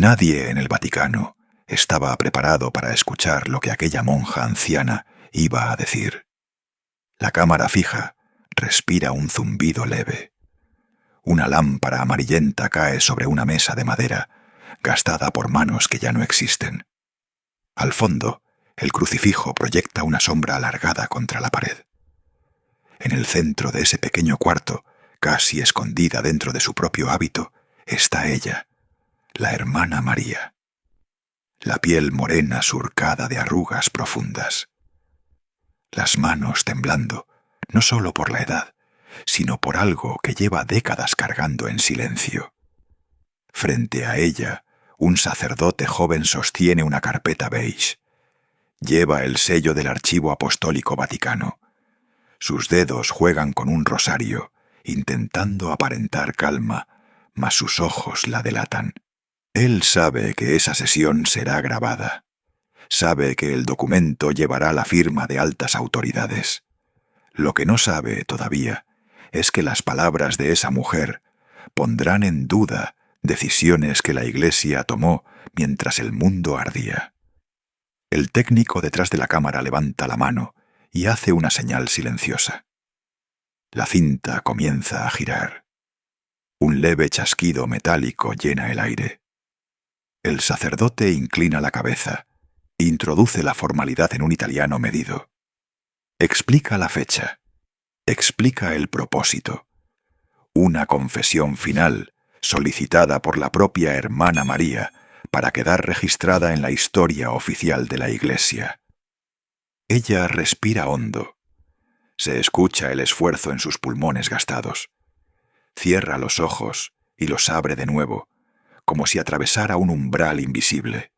Nadie en el Vaticano estaba preparado para escuchar lo que aquella monja anciana iba a decir. La cámara fija respira un zumbido leve. Una lámpara amarillenta cae sobre una mesa de madera, gastada por manos que ya no existen. Al fondo, el crucifijo proyecta una sombra alargada contra la pared. En el centro de ese pequeño cuarto, casi escondida dentro de su propio hábito, está ella, la hermana María. La piel morena surcada de arrugas profundas. Las manos temblando, no solo por la edad, sino por algo que lleva décadas cargando en silencio. Frente a ella, un sacerdote joven sostiene una carpeta beige. Lleva el sello del Archivo Apostólico Vaticano. Sus dedos juegan con un rosario, intentando aparentar calma, mas sus ojos la delatan. Él sabe que esa sesión será grabada. Sabe que el documento llevará la firma de altas autoridades. Lo que no sabe todavía es que las palabras de esa mujer pondrán en duda decisiones que la Iglesia tomó mientras el mundo ardía. El técnico detrás de la cámara levanta la mano y hace una señal silenciosa. La cinta comienza a girar. Un leve chasquido metálico llena el aire. El sacerdote inclina la cabeza, introduce la formalidad en un italiano medido. Explica la fecha, explica el propósito. Una confesión final solicitada por la propia hermana María para quedar registrada en la historia oficial de la Iglesia. Ella respira hondo. Se escucha el esfuerzo en sus pulmones gastados. Cierra los ojos y los abre de nuevo, como si atravesara un umbral invisible.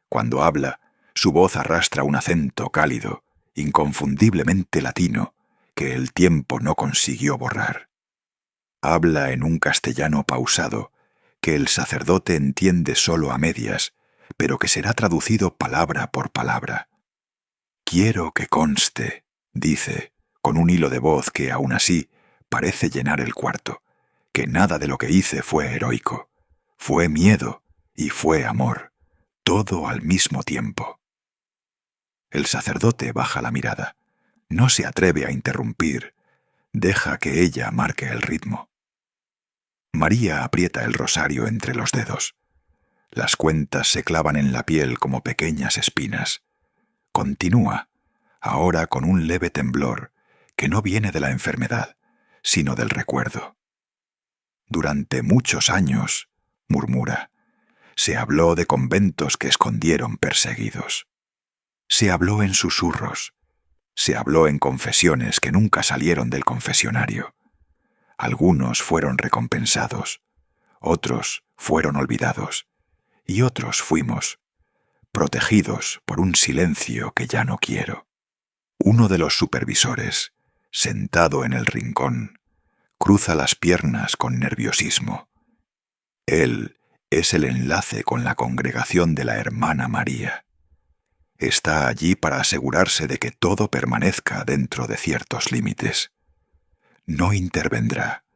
Cuando habla, su voz arrastra un acento cálido, inconfundiblemente latino, que el tiempo no consiguió borrar. Habla en un castellano pausado, que el sacerdote entiende solo a medias, pero que será traducido palabra por palabra. Quiero que conste, dice, con un hilo de voz que aún así parece llenar el cuarto, que nada de lo que hice fue heroico. Fue miedo y fue amor, todo al mismo tiempo. El sacerdote baja la mirada. No se atreve a interrumpir. Deja que ella marque el ritmo. María aprieta el rosario entre los dedos. Las cuentas se clavan en la piel como pequeñas espinas. Continúa, ahora con un leve temblor que no viene de la enfermedad, sino del recuerdo. Durante muchos años, murmura, se habló de conventos que escondieron perseguidos. Se habló en susurros. Se habló en confesiones que nunca salieron del confesionario. Algunos fueron recompensados, otros fueron olvidados, y otros fuimos, protegidos por un silencio que ya no quiero. Uno de los supervisores, sentado en el rincón, cruza las piernas con nerviosismo. Él es el enlace con la congregación de la hermana María. Está allí para asegurarse de que todo permanezca dentro de ciertos límites. No intervendrá,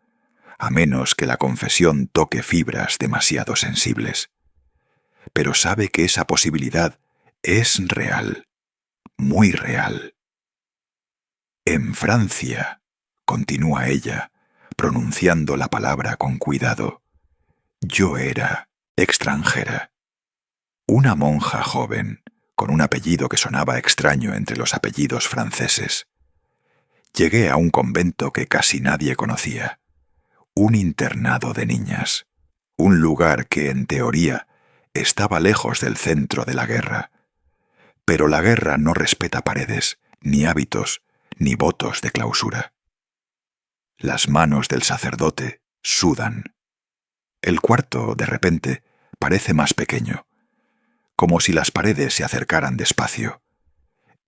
a menos que la confesión toque fibras demasiado sensibles. Pero sabe que esa posibilidad es real, muy real. En Francia, continúa ella, pronunciando la palabra con cuidado, yo era extranjera. Una monja joven, con un apellido que sonaba extraño entre los apellidos franceses. Llegué a un convento que casi nadie conocía, un internado de niñas, un lugar que, en teoría, estaba lejos del centro de la guerra. Pero la guerra no respeta paredes, ni hábitos, ni votos de clausura. Las manos del sacerdote sudan. El cuarto, de repente, parece más pequeño, como si las paredes se acercaran despacio.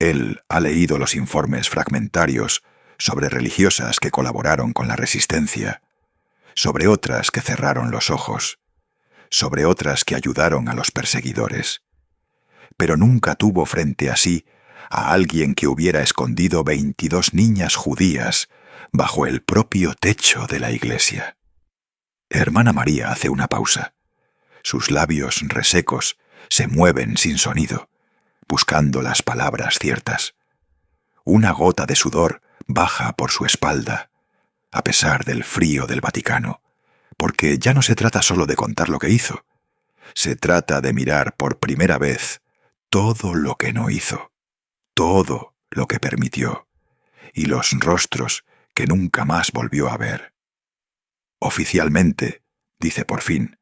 Él ha leído los informes fragmentarios sobre religiosas que colaboraron con la resistencia, sobre otras que cerraron los ojos, sobre otras que ayudaron a los perseguidores. Pero nunca tuvo frente a sí a alguien que hubiera escondido 22 niñas judías bajo el propio techo de la iglesia. Hermana María hace una pausa. Sus labios resecos se mueven sin sonido, buscando las palabras ciertas. Una gota de sudor baja por su espalda, a pesar del frío del Vaticano, porque ya no se trata solo de contar lo que hizo. Se trata de mirar por primera vez todo lo que no hizo, todo lo que permitió, y los rostros que nunca más volvió a ver. Oficialmente, dice por fin,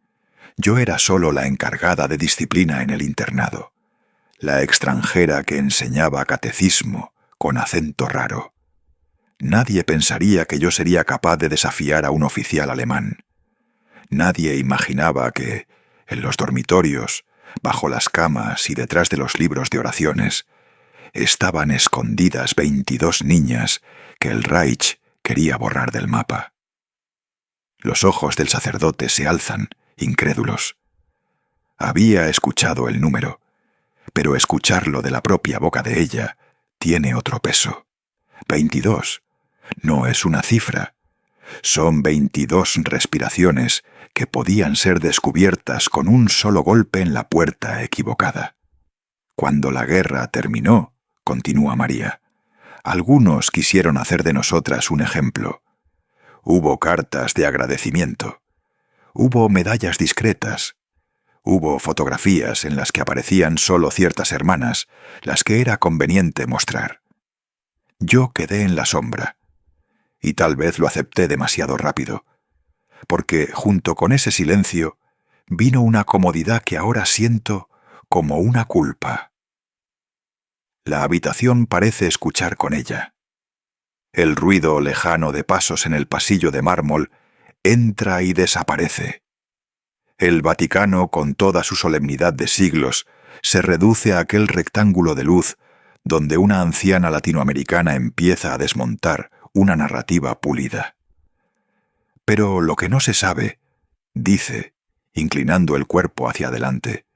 yo era solo la encargada de disciplina en el internado, la extranjera que enseñaba catecismo con acento raro. Nadie pensaría que yo sería capaz de desafiar a un oficial alemán. Nadie imaginaba que, en los dormitorios, bajo las camas y detrás de los libros de oraciones, estaban escondidas 22 niñas que el Reich quería borrar del mapa. Los ojos del sacerdote se alzan, incrédulos. Había escuchado el número, pero escucharlo de la propia boca de ella tiene otro peso. 22. No es una cifra. Son 22 respiraciones que podían ser descubiertas con un solo golpe en la puerta equivocada. Cuando la guerra terminó, continúa María, algunos quisieron hacer de nosotras un ejemplo. Hubo cartas de agradecimiento. Hubo medallas discretas. Hubo fotografías en las que aparecían solo ciertas hermanas, las que era conveniente mostrar. Yo quedé en la sombra, y tal vez lo acepté demasiado rápido, porque junto con ese silencio vino una comodidad que ahora siento como una culpa. La habitación parece escuchar con ella. El ruido lejano de pasos en el pasillo de mármol entra y desaparece. El Vaticano, con toda su solemnidad de siglos, se reduce a aquel rectángulo de luz donde una anciana latinoamericana empieza a desmontar una narrativa pulida. Pero lo que no se sabe, dice, inclinando el cuerpo hacia adelante,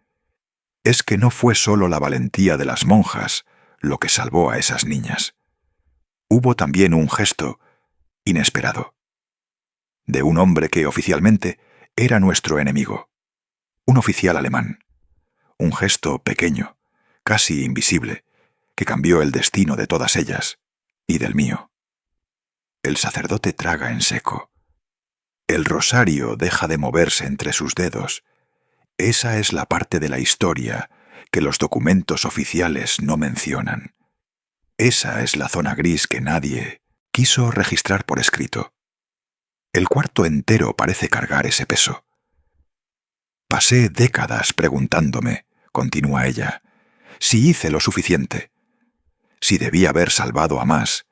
es que no fue solo la valentía de las monjas lo que salvó a esas niñas. Hubo también un gesto inesperado, de un hombre que oficialmente era nuestro enemigo, un oficial alemán. Un gesto pequeño, casi invisible, que cambió el destino de todas ellas y del mío. El sacerdote traga en seco. El rosario deja de moverse entre sus dedos. Esa es la parte de la historia que los documentos oficiales no mencionan. Esa es la zona gris que nadie quiso registrar por escrito. El cuarto entero parece cargar ese peso. Pasé décadas preguntándome, continúa ella, si hice lo suficiente, si debí haber salvado a más,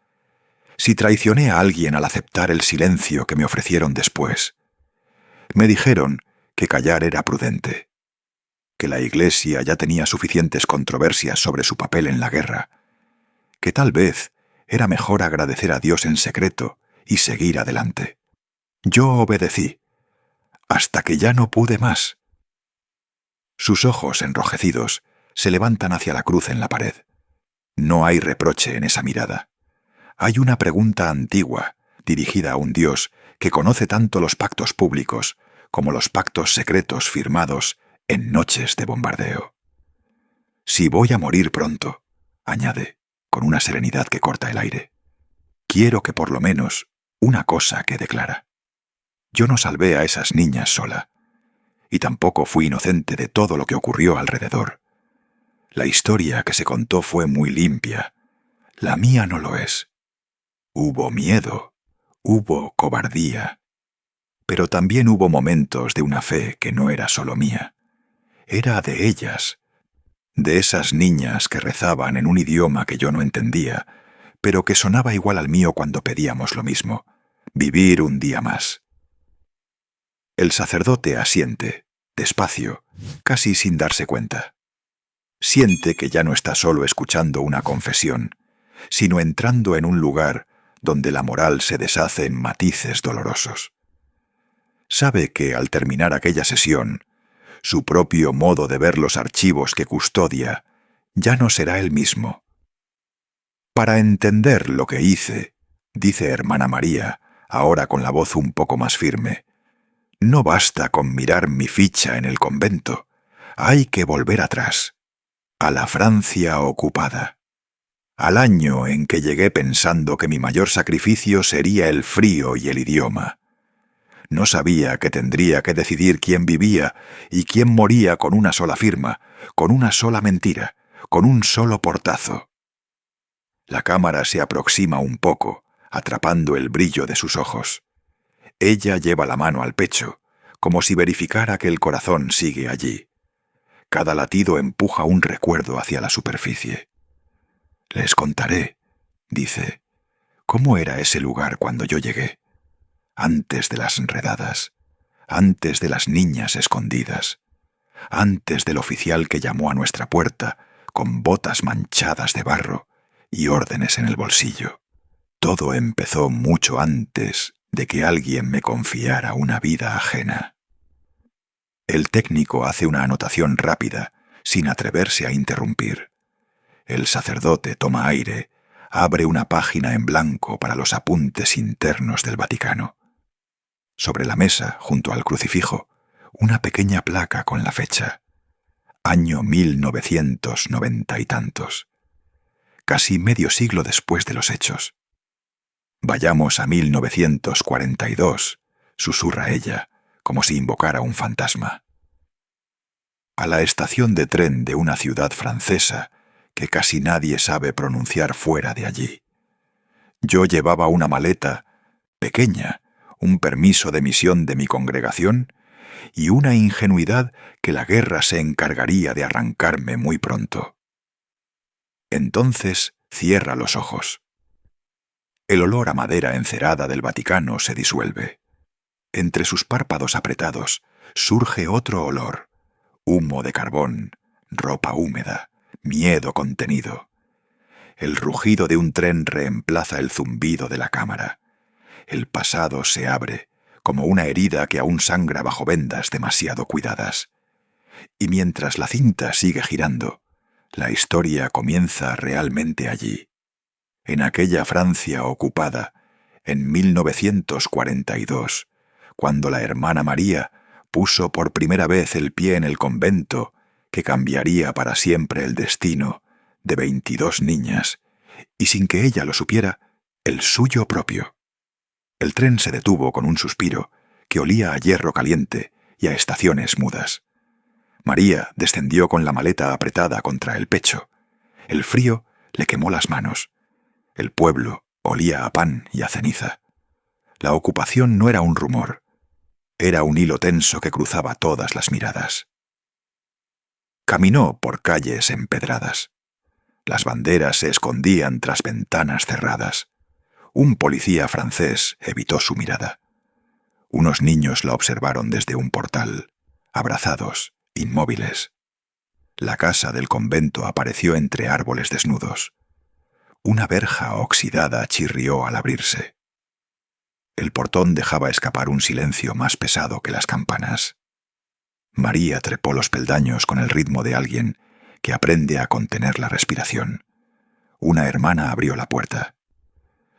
si traicioné a alguien al aceptar el silencio que me ofrecieron después. Me dijeron que callar era prudente, que la Iglesia ya tenía suficientes controversias sobre su papel en la guerra, que tal vez era mejor agradecer a Dios en secreto y seguir adelante. Yo obedecí, hasta que ya no pude más. Sus ojos enrojecidos se levantan hacia la cruz en la pared. No hay reproche en esa mirada. Hay una pregunta antigua, dirigida a un Dios que conoce tanto los pactos públicos como los pactos secretos firmados en noches de bombardeo. Si voy a morir pronto, añade, con una serenidad que corta el aire, quiero que por lo menos una cosa quede clara. Yo no salvé a esas niñas sola, y tampoco fui inocente de todo lo que ocurrió alrededor. La historia que se contó fue muy limpia. La mía no lo es. Hubo miedo, hubo cobardía, pero también hubo momentos de una fe que no era solo mía. Era de ellas, de esas niñas que rezaban en un idioma que yo no entendía, pero que sonaba igual al mío cuando pedíamos lo mismo: vivir un día más. El sacerdote asiente, despacio, casi sin darse cuenta. Siente que ya no está solo escuchando una confesión, sino entrando en un lugar donde la moral se deshace en matices dolorosos. Sabe que al terminar aquella sesión, su propio modo de ver los archivos que custodia ya no será el mismo. Para entender lo que hice, dice hermana María, ahora con la voz un poco más firme, No basta con mirar mi ficha en el convento. Hay que volver atrás, a la Francia ocupada, al año en que llegué pensando que mi mayor sacrificio sería el frío y el idioma. No sabía que tendría que decidir quién vivía y quién moría con una sola firma, con una sola mentira, con un solo portazo. La cámara se aproxima un poco, atrapando el brillo de sus ojos. Ella lleva la mano al pecho, como si verificara que el corazón sigue allí. Cada latido empuja un recuerdo hacia la superficie. «Les contaré», dice, «cómo era ese lugar cuando yo llegué. Antes de las enredadas, antes de las niñas escondidas, antes del oficial que llamó a nuestra puerta con botas manchadas de barro y órdenes en el bolsillo. Todo empezó mucho antes de que alguien me confiara una vida ajena». El técnico hace una anotación rápida, sin atreverse a interrumpir. El sacerdote toma aire, abre una página en blanco para los apuntes internos del Vaticano. Sobre la mesa, junto al crucifijo, una pequeña placa con la fecha. Año 1990 y tantos. Casi medio siglo después de los hechos. «Vayamos a 1942», susurra ella, como si invocara un fantasma. A la estación de tren de una ciudad francesa que casi nadie sabe pronunciar fuera de allí. Yo llevaba una maleta pequeña, un permiso de misión de mi congregación y una ingenuidad que la guerra se encargaría de arrancarme muy pronto. Entonces cierra los ojos. El olor a madera encerada del Vaticano se disuelve. Entre sus párpados apretados surge otro olor, humo de carbón, ropa húmeda, miedo contenido. El rugido de un tren reemplaza el zumbido de la cámara. El pasado se abre, como una herida que aún sangra bajo vendas demasiado cuidadas. Y mientras la cinta sigue girando, la historia comienza realmente allí, en aquella Francia ocupada, en 1942, cuando la hermana María puso por primera vez el pie en el convento que cambiaría para siempre el destino de 22 niñas, y sin que ella lo supiera, el suyo propio. El tren se detuvo con un suspiro que olía a hierro caliente y a estaciones mudas. María descendió con la maleta apretada contra el pecho. El frío le quemó las manos. El pueblo olía a pan y a ceniza. La ocupación no era un rumor. Era un hilo tenso que cruzaba todas las miradas. Caminó por calles empedradas. Las banderas se escondían tras ventanas cerradas. Un policía francés evitó su mirada. Unos niños la observaron desde un portal, abrazados, inmóviles. La casa del convento apareció entre árboles desnudos. Una verja oxidada chirrió al abrirse. El portón dejaba escapar un silencio más pesado que las campanas. María trepó los peldaños con el ritmo de alguien que aprende a contener la respiración. Una hermana abrió la puerta.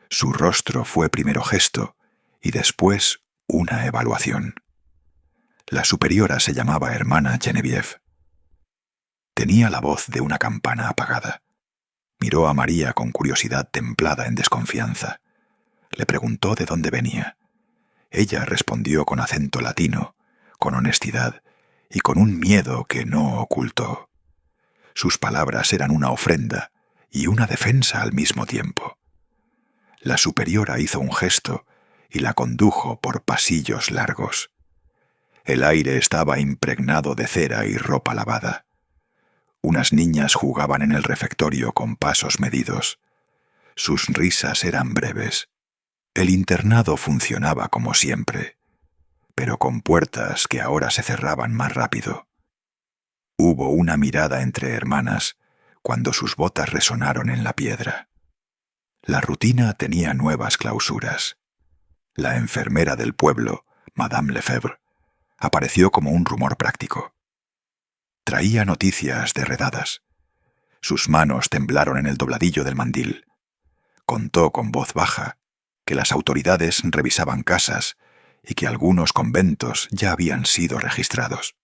Su rostro fue primero gesto y después una evaluación. La superiora se llamaba hermana Geneviève. Tenía la voz de una campana apagada. Miró a María con curiosidad templada en desconfianza. Le preguntó de dónde venía. Ella respondió con acento latino, con honestidad y con un miedo que no ocultó. Sus palabras eran una ofrenda y una defensa al mismo tiempo. La superiora hizo un gesto y la condujo por pasillos largos. El aire estaba impregnado de cera y ropa lavada. Unas niñas jugaban en el refectorio con pasos medidos. Sus risas eran breves. El internado funcionaba como siempre, pero con puertas que ahora se cerraban más rápido. Hubo una mirada entre hermanas cuando sus botas resonaron en la piedra. La rutina tenía nuevas clausuras. La enfermera del pueblo, Madame Lefebvre, apareció como un rumor práctico. Traía noticias derredadas. Sus manos temblaron en el dobladillo del mandil. Contó con voz baja que las autoridades revisaban casas y que algunos conventos ya habían sido registrados.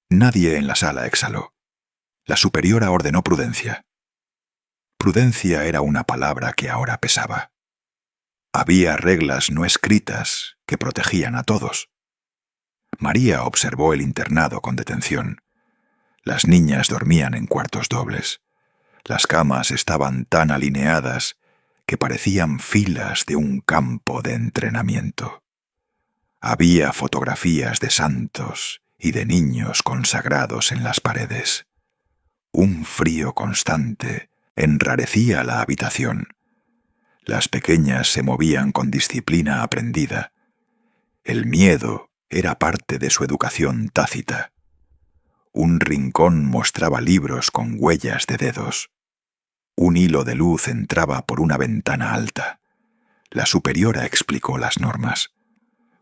Nadie en la sala exhaló. La superiora ordenó prudencia. Prudencia era una palabra que ahora pesaba. Había reglas no escritas que protegían a todos. María observó el internado con detención. Las niñas dormían en cuartos dobles. Las camas estaban tan alineadas que parecían filas de un campo de entrenamiento. Había fotografías de santos y de niños consagrados en las paredes. Un frío constante enrarecía la habitación. Las pequeñas se movían con disciplina aprendida. El miedo era parte de su educación tácita. Un rincón mostraba libros con huellas de dedos. Un hilo de luz entraba por una ventana alta. La superiora explicó las normas.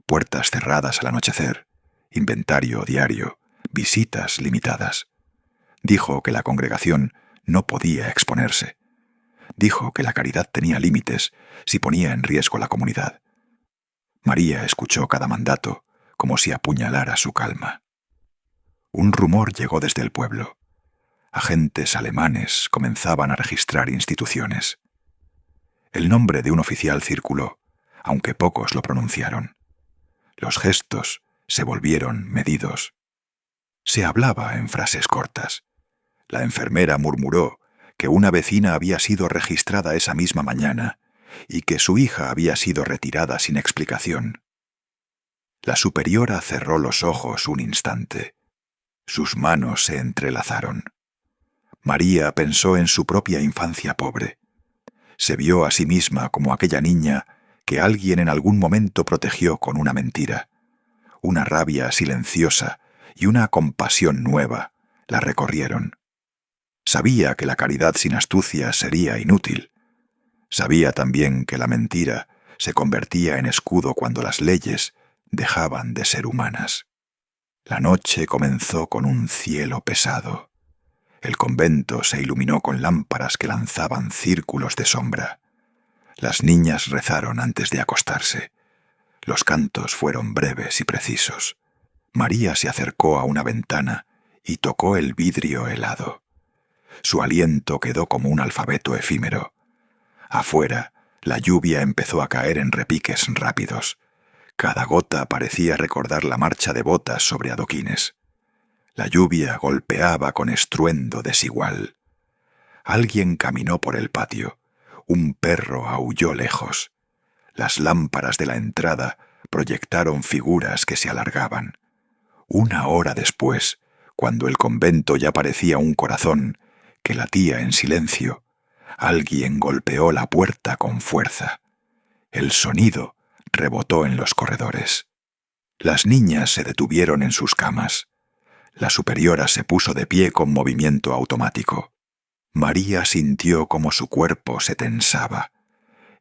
Puertas cerradas al anochecer, inventario diario, visitas limitadas. Dijo que la congregación no podía exponerse. Dijo que la caridad tenía límites si ponía en riesgo la comunidad. María escuchó cada mandato como si apuñalara su calma. Un rumor llegó desde el pueblo. Agentes alemanes comenzaban a registrar instituciones. El nombre de un oficial circuló, aunque pocos lo pronunciaron. Los gestos se volvieron medidos. Se hablaba en frases cortas. La enfermera murmuró que una vecina había sido registrada esa misma mañana y que su hija había sido retirada sin explicación. La superiora cerró los ojos un instante. Sus manos se entrelazaron. María pensó en su propia infancia pobre. Se vio a sí misma como aquella niña que alguien en algún momento protegió con una mentira. Una rabia silenciosa y una compasión nueva la recorrieron. Sabía que la caridad sin astucia sería inútil. Sabía también que la mentira se convertía en escudo cuando las leyes dejaban de ser humanas. La noche comenzó con un cielo pesado. El convento se iluminó con lámparas que lanzaban círculos de sombra. Las niñas rezaron antes de acostarse. Los cantos fueron breves y precisos. María se acercó a una ventana y tocó el vidrio helado. Su aliento quedó como un alfabeto efímero. Afuera, la lluvia empezó a caer en repiques rápidos. Cada gota parecía recordar la marcha de botas sobre adoquines. La lluvia golpeaba con estruendo desigual. Alguien caminó por el patio. Un perro aulló lejos. Las lámparas de la entrada proyectaron figuras que se alargaban. Una hora después, cuando el convento ya parecía un corazón que latía en silencio, alguien golpeó la puerta con fuerza. El sonido rebotó en los corredores. Las niñas se detuvieron en sus camas. La superiora se puso de pie con movimiento automático. María sintió como su cuerpo se tensaba.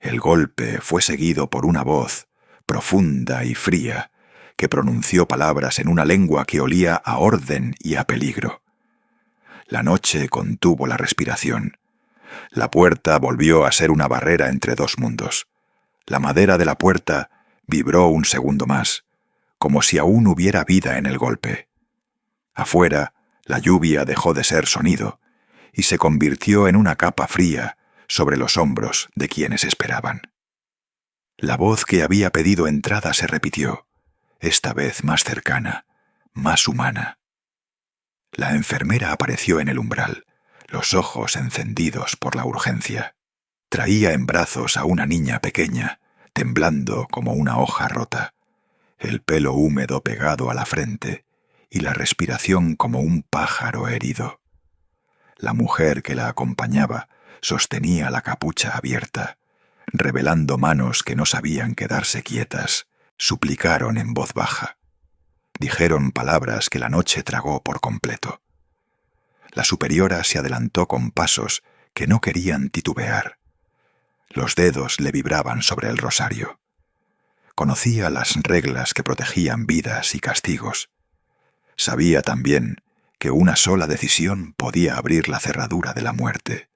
El golpe fue seguido por una voz, profunda y fría, que pronunció palabras en una lengua que olía a orden y a peligro. La noche contuvo la respiración. La puerta volvió a ser una barrera entre dos mundos. La madera de la puerta vibró un segundo más, como si aún hubiera vida en el golpe. Afuera, la lluvia dejó de ser sonido y se convirtió en una capa fría sobre los hombros de quienes esperaban. La voz que había pedido entrada se repitió, esta vez más cercana, más humana. La enfermera apareció en el umbral, los ojos encendidos por la urgencia. Traía en brazos a una niña pequeña, temblando como una hoja rota, el pelo húmedo pegado a la frente y la respiración como un pájaro herido. La mujer que la acompañaba sostenía la capucha abierta, revelando manos que no sabían quedarse quietas, suplicaron en voz baja. Dijeron palabras que la noche tragó por completo. La superiora se adelantó con pasos que no querían titubear. Los dedos le vibraban sobre el rosario. Conocía las reglas que protegían vidas y castigos. Sabía también que una sola decisión podía abrir la cerradura de la muerte.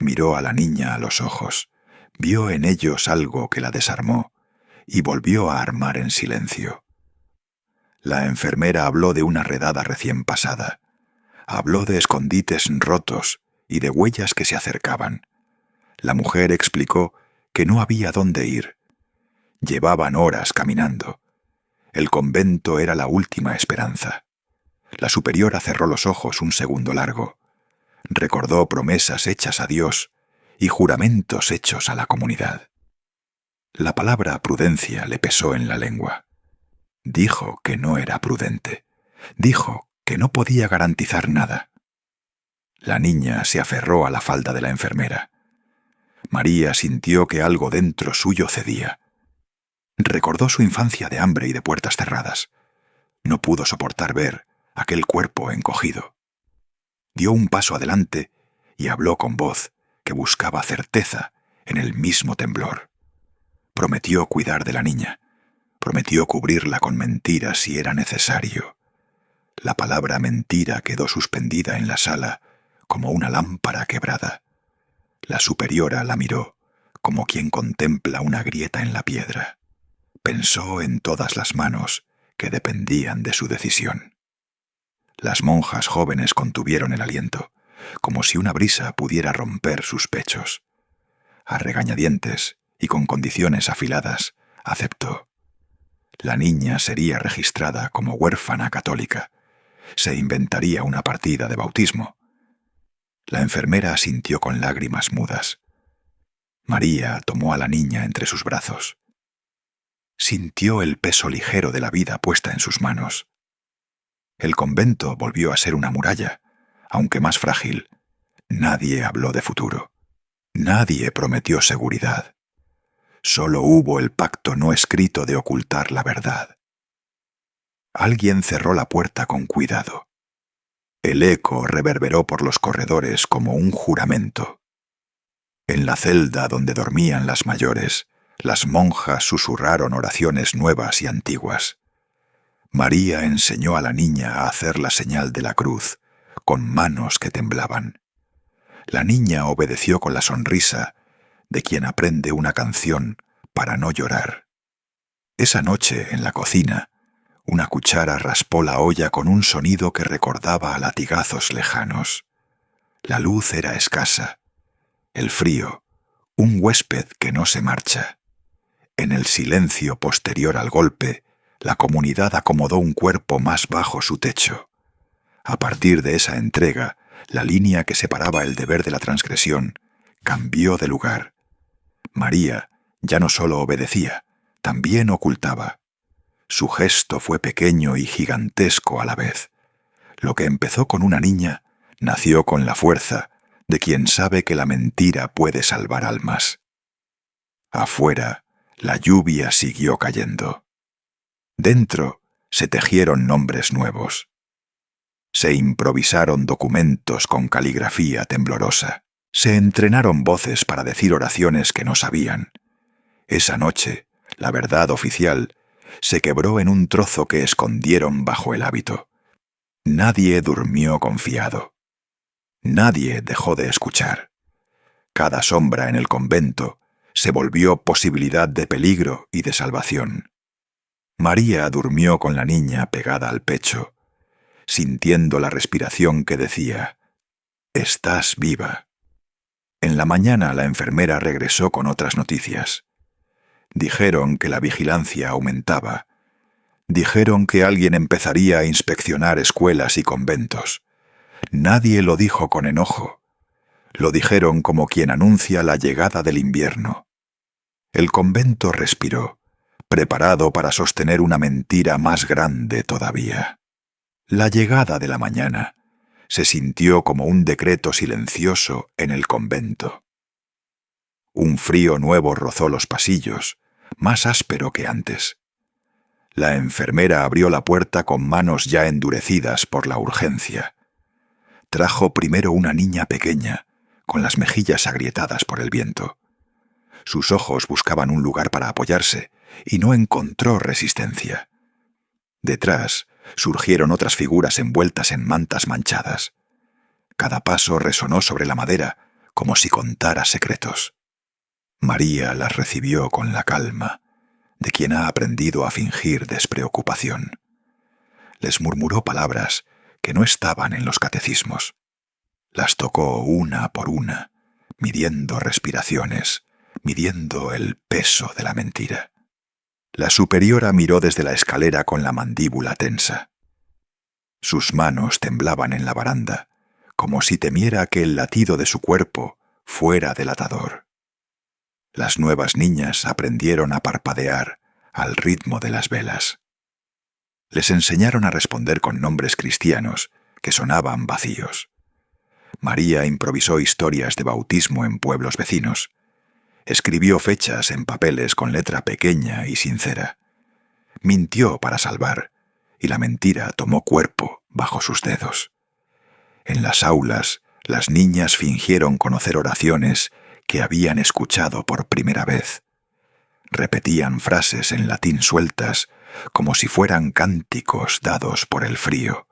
Miró a la niña a los ojos, vio en ellos algo que la desarmó y volvió a armar en silencio. La enfermera habló de una redada recién pasada. Habló de escondites rotos y de huellas que se acercaban. La mujer explicó que no había dónde ir. Llevaban horas caminando. El convento era la última esperanza. La superiora cerró los ojos un segundo largo. Recordó promesas hechas a Dios y juramentos hechos a la comunidad. La palabra prudencia le pesó en la lengua. Dijo que no era prudente. Dijo que no podía garantizar nada. La niña se aferró a la falda de la enfermera. María sintió que algo dentro suyo cedía. Recordó su infancia de hambre y de puertas cerradas. No pudo soportar ver aquel cuerpo encogido. Dio un paso adelante y habló con voz que buscaba certeza en el mismo temblor. Prometió cuidar de la niña. Prometió cubrirla con mentiras si era necesario. La palabra mentira quedó suspendida en la sala como una lámpara quebrada. La superiora la miró como quien contempla una grieta en la piedra. Pensó en todas las manos que dependían de su decisión. Las monjas jóvenes contuvieron el aliento, como si una brisa pudiera romper sus pechos. A regañadientes y con condiciones afiladas, aceptó. La niña sería registrada como huérfana católica. Se inventaría una partida de bautismo. La enfermera asintió con lágrimas mudas. María tomó a la niña entre sus brazos. Sintió el peso ligero de la vida puesta en sus manos. El convento volvió a ser una muralla, aunque más frágil. Nadie habló de futuro. Nadie prometió seguridad. Solo hubo el pacto no escrito de ocultar la verdad. Alguien cerró la puerta con cuidado. El eco reverberó por los corredores como un juramento. En la celda donde dormían las mayores, las monjas susurraron oraciones nuevas y antiguas. María enseñó a la niña a hacer la señal de la cruz, con manos que temblaban. La niña obedeció con la sonrisa de quien aprende una canción para no llorar. Esa noche, en la cocina, una cuchara raspó la olla con un sonido que recordaba a latigazos lejanos. La luz era escasa. El frío, un huésped que no se marcha. En el silencio posterior al golpe, la comunidad acomodó un cuerpo más bajo su techo. A partir de esa entrega, la línea que separaba el deber de la transgresión cambió de lugar. María ya no solo obedecía, también ocultaba. Su gesto fue pequeño y gigantesco a la vez. Lo que empezó con una niña, nació con la fuerza de quien sabe que la mentira puede salvar almas. Afuera, la lluvia siguió cayendo. Dentro se tejieron nombres nuevos. Se improvisaron documentos con caligrafía temblorosa. Se entrenaron voces para decir oraciones que no sabían. Esa noche, la verdad oficial se quebró en un trozo que escondieron bajo el hábito. Nadie durmió confiado. Nadie dejó de escuchar. Cada sombra en el convento se volvió posibilidad de peligro y de salvación. María durmió con la niña pegada al pecho, sintiendo la respiración que decía: «Estás viva». En la mañana la enfermera regresó con otras noticias. Dijeron que la vigilancia aumentaba. Dijeron que alguien empezaría a inspeccionar escuelas y conventos. Nadie lo dijo con enojo. Lo dijeron como quien anuncia la llegada del invierno. El convento respiró, preparado para sostener una mentira más grande todavía. La llegada de la mañana se sintió como un decreto silencioso en el convento. Un frío nuevo rozó los pasillos, más áspero que antes. La enfermera abrió la puerta con manos ya endurecidas por la urgencia. Trajo primero una niña pequeña, con las mejillas agrietadas por el viento. Sus ojos buscaban un lugar para apoyarse y no encontró resistencia. Detrás surgieron otras figuras envueltas en mantas manchadas. Cada paso resonó sobre la madera como si contara secretos. María las recibió con la calma, de quien ha aprendido a fingir despreocupación. Les murmuró palabras que no estaban en los catecismos. Las tocó una por una, midiendo respiraciones, midiendo el peso de la mentira. La superiora miró desde la escalera con la mandíbula tensa. Sus manos temblaban en la baranda, como si temiera que el latido de su cuerpo fuera delatador. Las nuevas niñas aprendieron a parpadear al ritmo de las velas. Les enseñaron a responder con nombres cristianos que sonaban vacíos. María improvisó historias de bautismo en pueblos vecinos. Escribió fechas en papeles con letra pequeña y sincera. Mintió para salvar, y la mentira tomó cuerpo bajo sus dedos. En las aulas, las niñas fingieron conocer oraciones que habían escuchado por primera vez. Repetían frases en latín sueltas, como si fueran cánticos dados por el frío.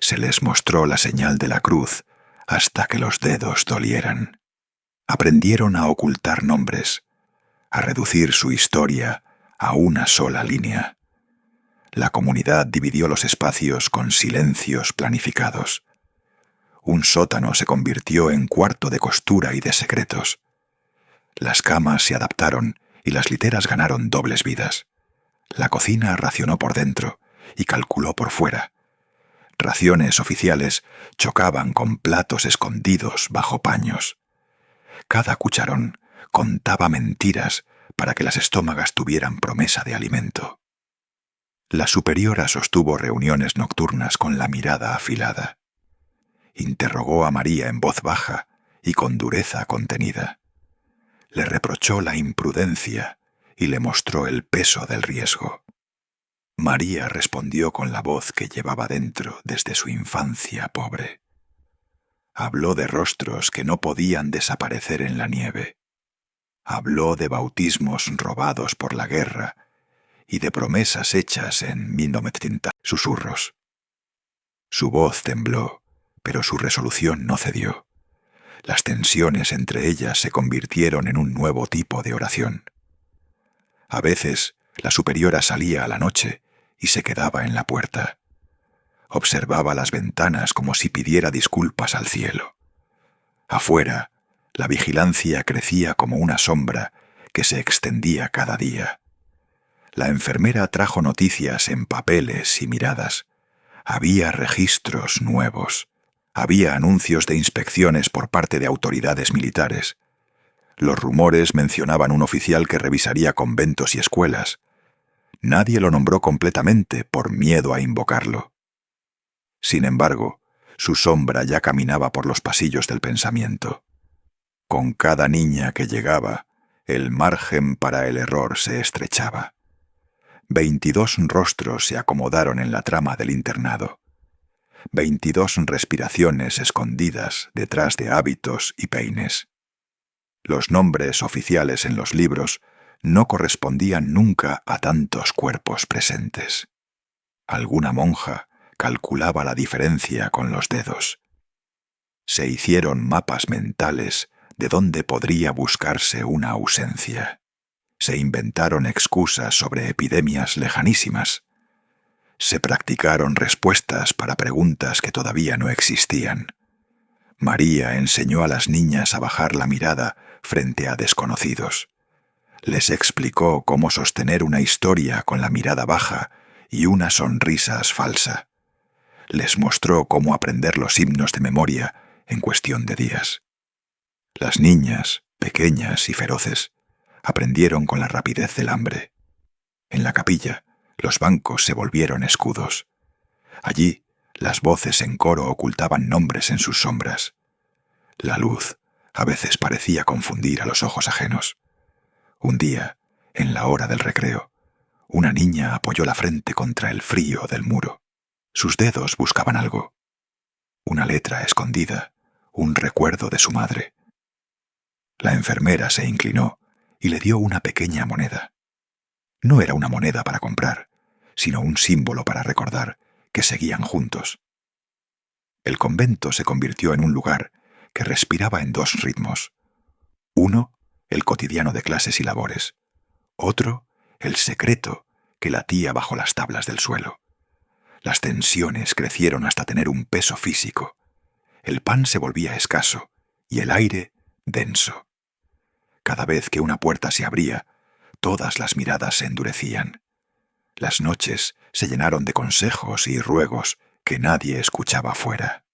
Se les mostró la señal de la cruz hasta que los dedos dolieran. Aprendieron a ocultar nombres, a reducir su historia a una sola línea. La comunidad dividió los espacios con silencios planificados. Un sótano se convirtió en cuarto de costura y de secretos. Las camas se adaptaron y las literas ganaron dobles vidas. La cocina racionó por dentro y calculó por fuera. Raciones oficiales chocaban con platos escondidos bajo paños. Cada cucharón contaba mentiras para que las estómagas tuvieran promesa de alimento. La superiora sostuvo reuniones nocturnas con la mirada afilada. Interrogó a María en voz baja y con dureza contenida. Le reprochó la imprudencia y le mostró el peso del riesgo. María respondió con la voz que llevaba dentro desde su infancia pobre. Habló de rostros que no podían desaparecer en la nieve. Habló de bautismos robados por la guerra y de promesas hechas en 1930. Susurros. Su voz tembló, pero su resolución no cedió. Las tensiones entre ellas se convirtieron en un nuevo tipo de oración. A veces, la superiora salía a la noche y se quedaba en la puerta. Observaba las ventanas como si pidiera disculpas al cielo. Afuera, la vigilancia crecía como una sombra que se extendía cada día. La enfermera trajo noticias en papeles y miradas. Había registros nuevos. Había anuncios de inspecciones por parte de autoridades militares. Los rumores mencionaban un oficial que revisaría conventos y escuelas. Nadie lo nombró completamente por miedo a invocarlo. Sin embargo, su sombra ya caminaba por los pasillos del pensamiento. Con cada niña que llegaba, el margen para el error se estrechaba. 22 rostros se acomodaron en la trama del internado. 22 respiraciones escondidas detrás de hábitos y peines. Los nombres oficiales en los libros no correspondían nunca a tantos cuerpos presentes. Alguna monja calculaba la diferencia con los dedos. Se hicieron mapas mentales de dónde podría buscarse una ausencia. Se inventaron excusas sobre epidemias lejanísimas. Se practicaron respuestas para preguntas que todavía no existían. María enseñó a las niñas a bajar la mirada frente a desconocidos. Les explicó cómo sostener una historia con la mirada baja y una sonrisa falsa. Les mostró cómo aprender los himnos de memoria en cuestión de días. Las niñas, pequeñas y feroces, aprendieron con la rapidez del hambre. En la capilla, los bancos se volvieron escudos. Allí, las voces en coro ocultaban nombres en sus sombras. La luz a veces parecía confundir a los ojos ajenos. Un día, en la hora del recreo, una niña apoyó la frente contra el frío del muro. Sus dedos buscaban algo. Una letra escondida, un recuerdo de su madre. La enfermera se inclinó y le dio una pequeña moneda. No era una moneda para comprar, sino un símbolo para recordar que seguían juntos. El convento se convirtió en un lugar que respiraba en 2 ritmos. Uno, el cotidiano de clases y labores. Otro, el secreto que latía bajo las tablas del suelo. Las tensiones crecieron hasta tener un peso físico. El pan se volvía escaso y el aire denso. Cada vez que una puerta se abría, todas las miradas se endurecían. Las noches se llenaron de consejos y ruegos que nadie escuchaba fuera.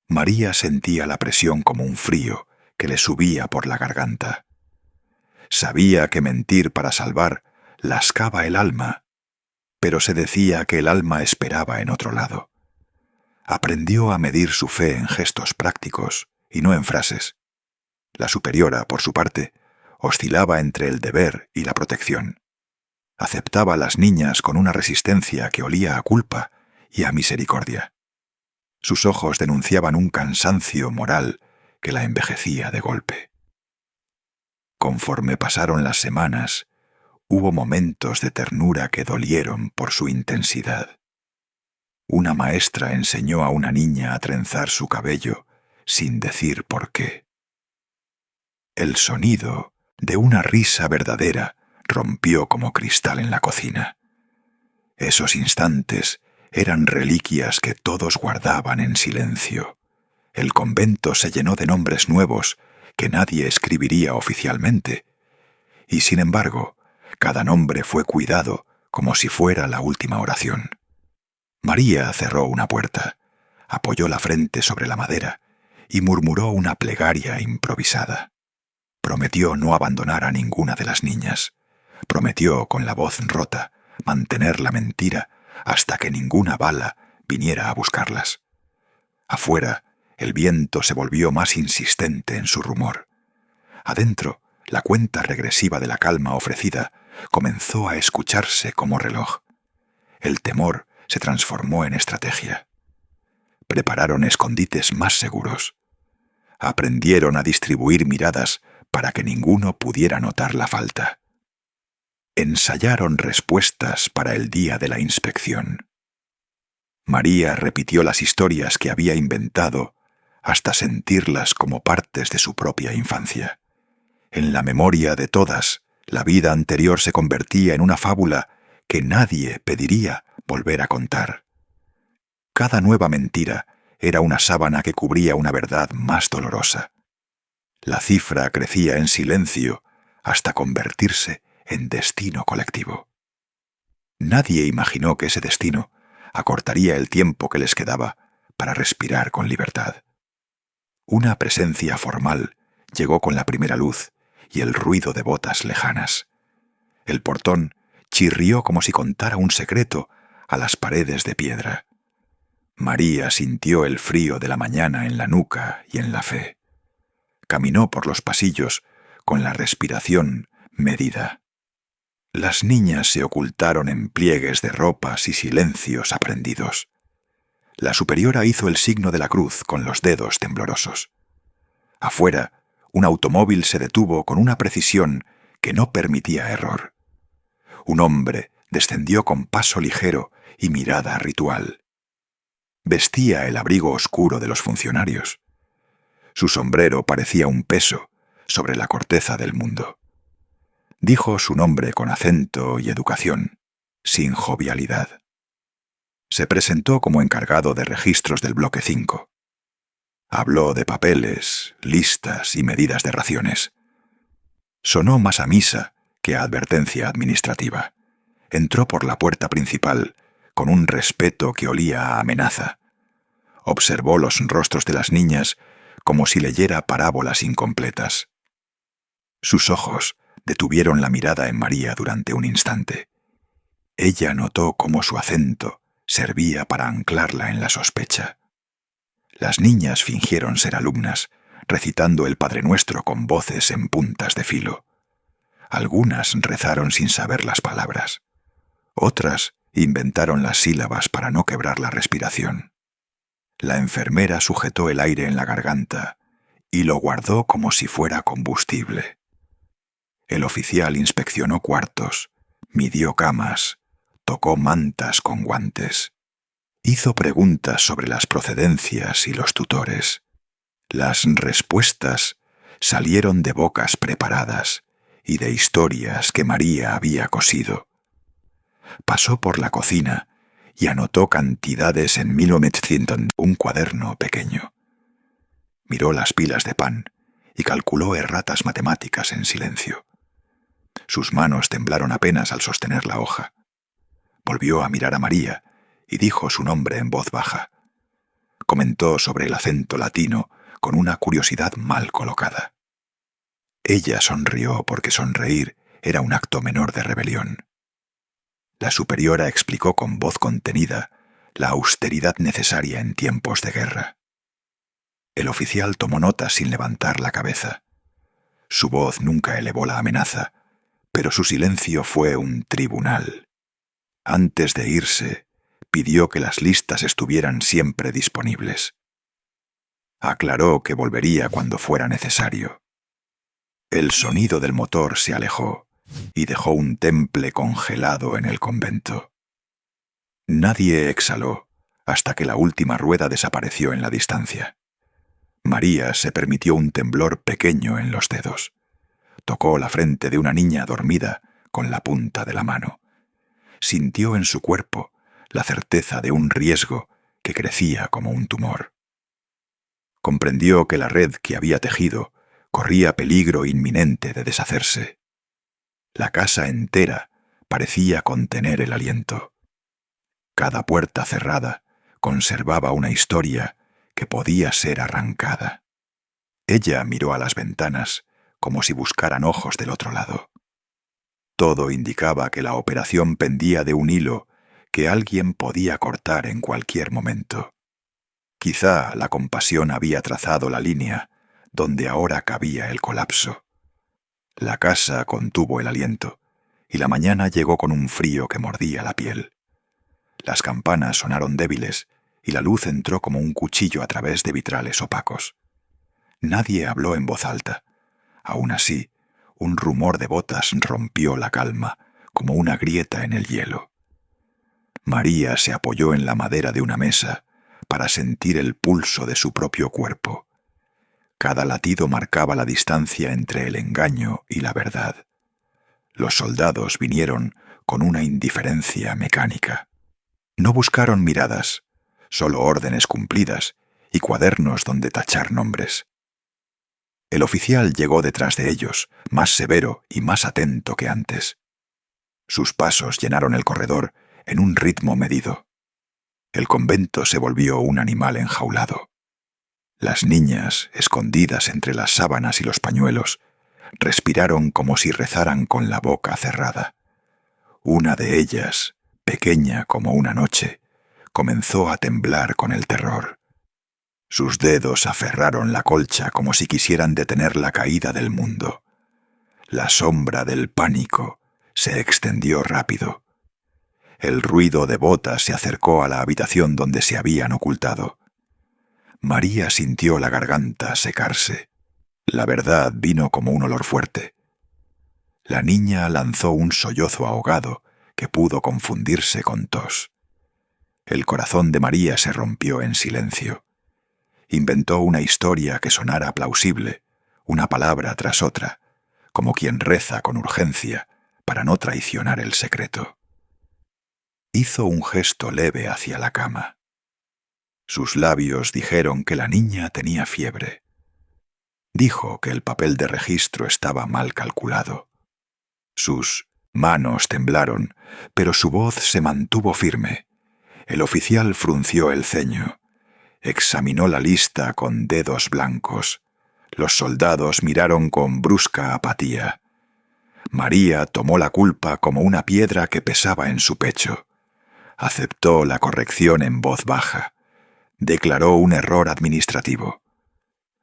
María sentía la presión como un frío que le subía por la garganta. Sabía que mentir para salvar lascaba el alma, pero se decía que el alma esperaba en otro lado. Aprendió a medir su fe en gestos prácticos y no en frases. La superiora, por su parte, oscilaba entre el deber y la protección. Aceptaba a las niñas con una resistencia que olía a culpa y a misericordia. Sus ojos denunciaban un cansancio moral que la envejecía de golpe. Conforme pasaron las semanas, hubo momentos de ternura que dolieron por su intensidad. Una maestra enseñó a una niña a trenzar su cabello sin decir por qué. El sonido de una risa verdadera rompió como cristal en la cocina. Esos instantes eran reliquias que todos guardaban en silencio. El convento se llenó de nombres nuevos que nadie escribiría oficialmente, y sin embargo, cada nombre fue cuidado como si fuera la última oración. María cerró una puerta, apoyó la frente sobre la madera y murmuró una plegaria improvisada. Prometió no abandonar a ninguna de las niñas. Prometió, con la voz rota, mantener la mentira hasta que ninguna bala viniera a buscarlas. Afuera, el viento se volvió más insistente en su rumor. Adentro, la cuenta regresiva de la calma ofrecida comenzó a escucharse como reloj. El temor se transformó en estrategia. Prepararon escondites más seguros. Aprendieron a distribuir miradas para que ninguno pudiera notar la falta. Ensayaron respuestas para el día de la inspección. María repitió las historias que había inventado hasta sentirlas como partes de su propia infancia. En la memoria de todas, la vida anterior se convertía en una fábula que nadie pediría volver a contar. Cada nueva mentira era una sábana que cubría una verdad más dolorosa. La cifra crecía en silencio hasta convertirse en destino colectivo. Nadie imaginó que ese destino acortaría el tiempo que les quedaba para respirar con libertad. Una presencia formal llegó con la primera luz y el ruido de botas lejanas. El portón chirrió como si contara un secreto a las paredes de piedra. María sintió el frío de la mañana en la nuca y en la fe. Caminó por los pasillos con la respiración medida. Las niñas se ocultaron en pliegues de ropas y silencios aprendidos. La superiora hizo el signo de la cruz con los dedos temblorosos. Afuera, un automóvil se detuvo con una precisión que no permitía error. Un hombre descendió con paso ligero y mirada ritual. Vestía el abrigo oscuro de los funcionarios. Su sombrero parecía un peso sobre la corteza del mundo. Dijo su nombre con acento y educación, sin jovialidad. Se presentó como encargado de registros del bloque 5. Habló de papeles, listas y medidas de raciones. Sonó más a misa que a advertencia administrativa. Entró por la puerta principal con un respeto que olía a amenaza. Observó los rostros de las niñas como si leyera parábolas incompletas. Sus ojos detuvieron la mirada en María durante un instante. Ella notó cómo su acento servía para anclarla en la sospecha. Las niñas fingieron ser alumnas, recitando el Padre Nuestro con voces en puntas de filo. Algunas rezaron sin saber las palabras. Otras inventaron las sílabas para no quebrar la respiración. La enfermera sujetó el aire en la garganta y lo guardó como si fuera combustible. El oficial inspeccionó cuartos, midió camas, tocó mantas con guantes. Hizo preguntas sobre las procedencias y los tutores. Las respuestas salieron de bocas preparadas y de historias que María había cosido Pasó por la cocina y anotó cantidades en 1900 un cuaderno pequeño. Miró las pilas de pan y calculó erratas matemáticas en silencio. Sus manos temblaron apenas al sostener la hoja. Volvió a mirar a María y dijo su nombre en voz baja. Comentó sobre el acento latino con una curiosidad mal colocada. Ella sonrió porque sonreír era un acto menor de rebelión. La superiora explicó con voz contenida la austeridad necesaria en tiempos de guerra. El oficial tomó nota sin levantar la cabeza. Su voz nunca elevó la amenaza, pero su silencio fue un tribunal. Antes de irse, pidió que las listas estuvieran siempre disponibles. Aclaró que volvería cuando fuera necesario. El sonido del motor se alejó y dejó un temple congelado en el convento. Nadie exhaló hasta que la última rueda desapareció en la distancia. María se permitió un temblor pequeño en los dedos. Tocó la frente de una niña dormida con la punta de la mano. Sintió en su cuerpo la certeza de un riesgo que crecía como un tumor. Comprendió que la red que había tejido corría peligro inminente de deshacerse. La casa entera parecía contener el aliento. Cada puerta cerrada conservaba una historia que podía ser arrancada. Ella miró a las ventanas como si buscaran ojos del otro lado. Todo indicaba que la operación pendía de un hilo que alguien podía cortar en cualquier momento. Quizá la compasión había trazado la línea donde ahora cabía el colapso. La casa contuvo el aliento, y la mañana llegó con un frío que mordía la piel. Las campanas sonaron débiles, y la luz entró como un cuchillo a través de vitrales opacos. Nadie habló en voz alta. Aún así, un rumor de botas rompió la calma, como una grieta en el hielo. María se apoyó en la madera de una mesa para sentir el pulso de su propio cuerpo. Cada latido marcaba la distancia entre el engaño y la verdad. Los soldados vinieron con una indiferencia mecánica. No buscaron miradas, solo órdenes cumplidas y cuadernos donde tachar nombres. El oficial llegó detrás de ellos, más severo y más atento que antes. Sus pasos llenaron el corredor en un ritmo medido. El convento se volvió un animal enjaulado. Las niñas, escondidas entre las sábanas y los pañuelos, respiraron como si rezaran con la boca cerrada. Una de ellas, pequeña como una noche, comenzó a temblar con el terror. Sus dedos aferraron la colcha como si quisieran detener la caída del mundo. La sombra del pánico se extendió rápido. El ruido de botas se acercó a la habitación donde se habían ocultado. María sintió la garganta secarse. La verdad vino como un olor fuerte. La niña lanzó un sollozo ahogado que pudo confundirse con tos. El corazón de María se rompió en silencio. Inventó una historia que sonara plausible, una palabra tras otra, como quien reza con urgencia para no traicionar el secreto. Hizo un gesto leve hacia la cama. Sus labios dijeron que la niña tenía fiebre. Dijo que el papel de registro estaba mal calculado. Sus manos temblaron, pero su voz se mantuvo firme. El oficial frunció el ceño. Examinó la lista con dedos blancos. Los soldados miraron con brusca apatía. María tomó la culpa como una piedra que pesaba en su pecho. Aceptó la corrección en voz baja. Declaró un error administrativo.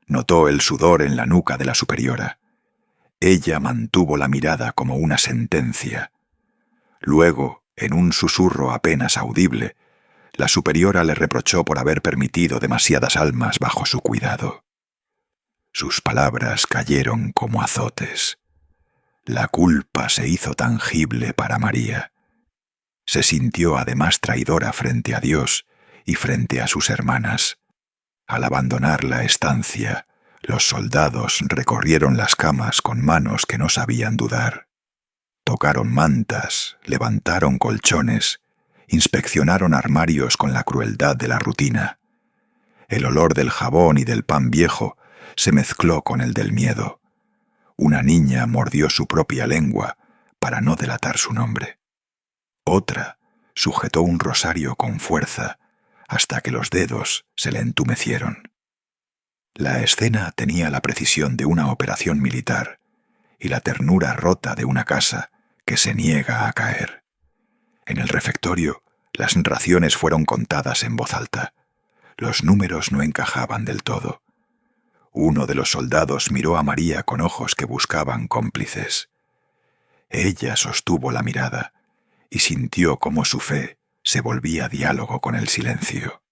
Notó el sudor en la nuca de la superiora. Ella mantuvo la mirada como una sentencia. Luego, en un susurro apenas audible, la superiora le reprochó por haber permitido demasiadas almas bajo su cuidado. Sus palabras cayeron como azotes. La culpa se hizo tangible para María. Se sintió además traidora frente a Dios y frente a sus hermanas. Al abandonar la estancia, los soldados recorrieron las camas con manos que no sabían dudar. Tocaron mantas, levantaron colchones, inspeccionaron armarios con la crueldad de la rutina. El olor del jabón y del pan viejo se mezcló con el del miedo. Una niña mordió su propia lengua para no delatar su nombre. Otra sujetó un rosario con fuerza hasta que los dedos se le entumecieron. La escena tenía la precisión de una operación militar y la ternura rota de una casa que se niega a caer. En el refectorio, las raciones fueron contadas en voz alta. Los números no encajaban del todo. Uno de los soldados miró a María con ojos que buscaban cómplices. Ella sostuvo la mirada y sintió cómo su fe se volvía diálogo con el silencio.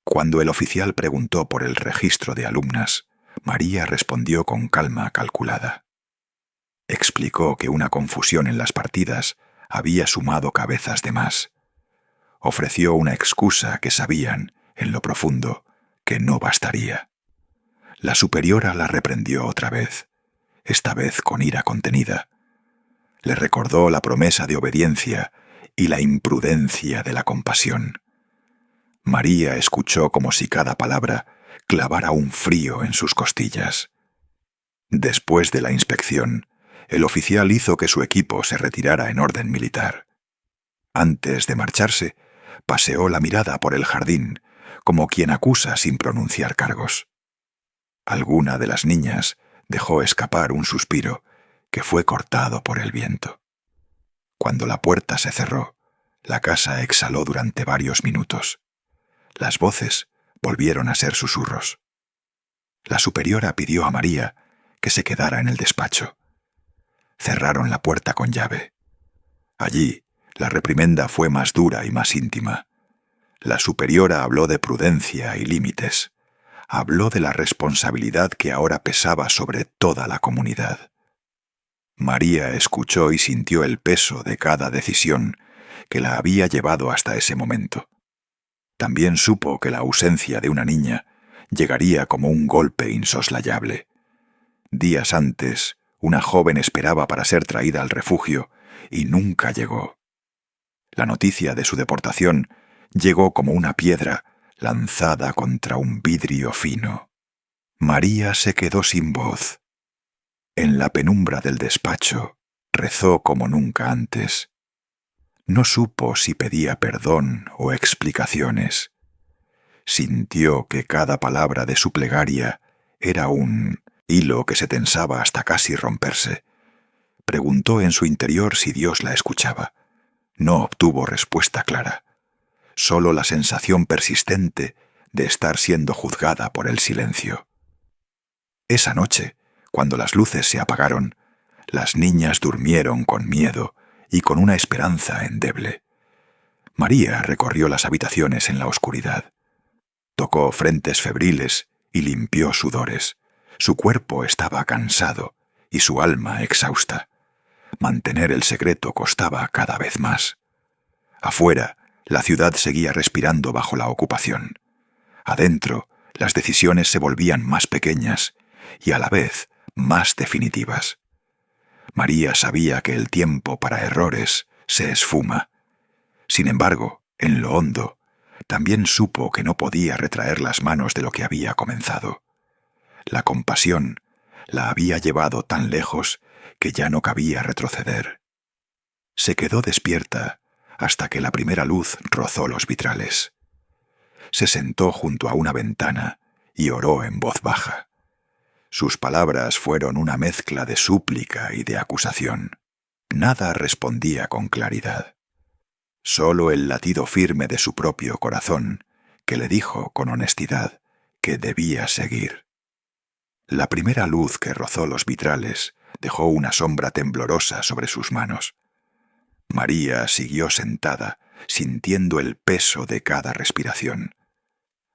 Cuando el oficial preguntó por el registro de alumnas, María respondió con calma calculada. Explicó que una confusión en las partidas había sumado cabezas de más. Ofreció una excusa que sabían, en lo profundo, que no bastaría. La superiora la reprendió otra vez, esta vez con ira contenida. Le recordó la promesa de obediencia y la imprudencia de la compasión. María escuchó como si cada palabra clavara un frío en sus costillas. Después de la inspección, el oficial hizo que su equipo se retirara en orden militar. Antes de marcharse, paseó la mirada por el jardín, como quien acusa sin pronunciar cargos. Alguna de las niñas dejó escapar un suspiro que fue cortado por el viento. Cuando la puerta se cerró, la casa exhaló durante varios minutos. Las voces volvieron a ser susurros. La superiora pidió a María que se quedara en el despacho. Cerraron la puerta con llave. Allí, la reprimenda fue más dura y más íntima. La superiora habló de prudencia y límites. Habló de la responsabilidad que ahora pesaba sobre toda la comunidad. María escuchó y sintió el peso de cada decisión que la había llevado hasta ese momento. También supo que la ausencia de una niña llegaría como un golpe insoslayable. Días antes, una joven esperaba para ser traída al refugio y nunca llegó. La noticia de su deportación llegó como una piedra lanzada contra un vidrio fino. María se quedó sin voz. En la penumbra del despacho rezó como nunca antes. No supo si pedía perdón o explicaciones. Sintió que cada palabra de su plegaria era un hilo que se tensaba hasta casi romperse. Preguntó en su interior si Dios la escuchaba. No obtuvo respuesta clara. Solo la sensación persistente de estar siendo juzgada por el silencio. Esa noche, cuando las luces se apagaron, las niñas durmieron con miedo y con una esperanza endeble. María recorrió las habitaciones en la oscuridad. Tocó frentes febriles y limpió sudores. Su cuerpo estaba cansado y su alma exhausta. Mantener el secreto costaba cada vez más. Afuera, la ciudad seguía respirando bajo la ocupación. Adentro, las decisiones se volvían más pequeñas y a la vez más definitivas. María sabía que el tiempo para errores se esfuma. Sin embargo, en lo hondo, también supo que no podía retraer las manos de lo que había comenzado. La compasión la había llevado tan lejos que ya no cabía retroceder. Se quedó despierta hasta que la primera luz rozó los vitrales. Se sentó junto a una ventana y oró en voz baja. Sus palabras fueron una mezcla de súplica y de acusación. Nada respondía con claridad. Solo el latido firme de su propio corazón, que le dijo con honestidad que debía seguir. La primera luz que rozó los vitrales dejó una sombra temblorosa sobre sus manos. María siguió sentada, sintiendo el peso de cada respiración.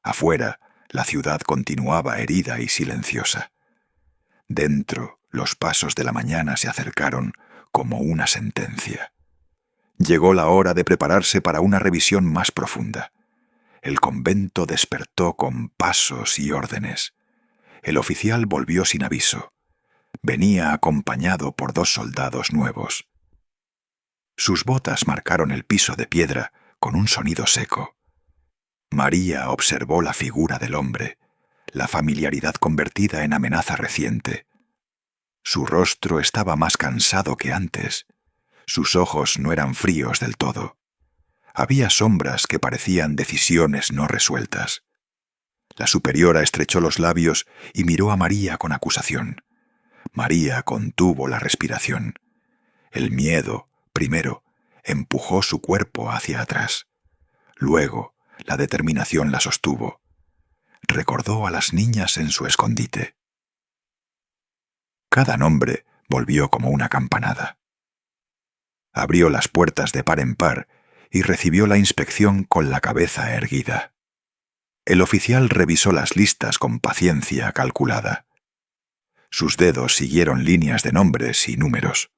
Afuera, la ciudad continuaba herida y silenciosa. Dentro, los pasos de la mañana se acercaron como una sentencia. Llegó la hora de prepararse para una revisión más profunda. El convento despertó con pasos y órdenes. El oficial volvió sin aviso. venía acompañado por 2 soldados nuevos. Sus botas marcaron el piso de piedra con un sonido seco. María observó la figura del hombre, la familiaridad convertida en amenaza reciente. Su rostro estaba más cansado que antes. Sus ojos no eran fríos del todo. Había sombras que parecían decisiones no resueltas. La superiora estrechó los labios y miró a María con acusación. María contuvo la respiración. El miedo, primero, empujó su cuerpo hacia atrás. Luego, la determinación la sostuvo. Recordó a las niñas en su escondite. Cada nombre volvió como una campanada. Abrió las puertas de par en par y recibió la inspección con la cabeza erguida. El oficial revisó las listas con paciencia calculada. Sus dedos siguieron líneas de nombres y números.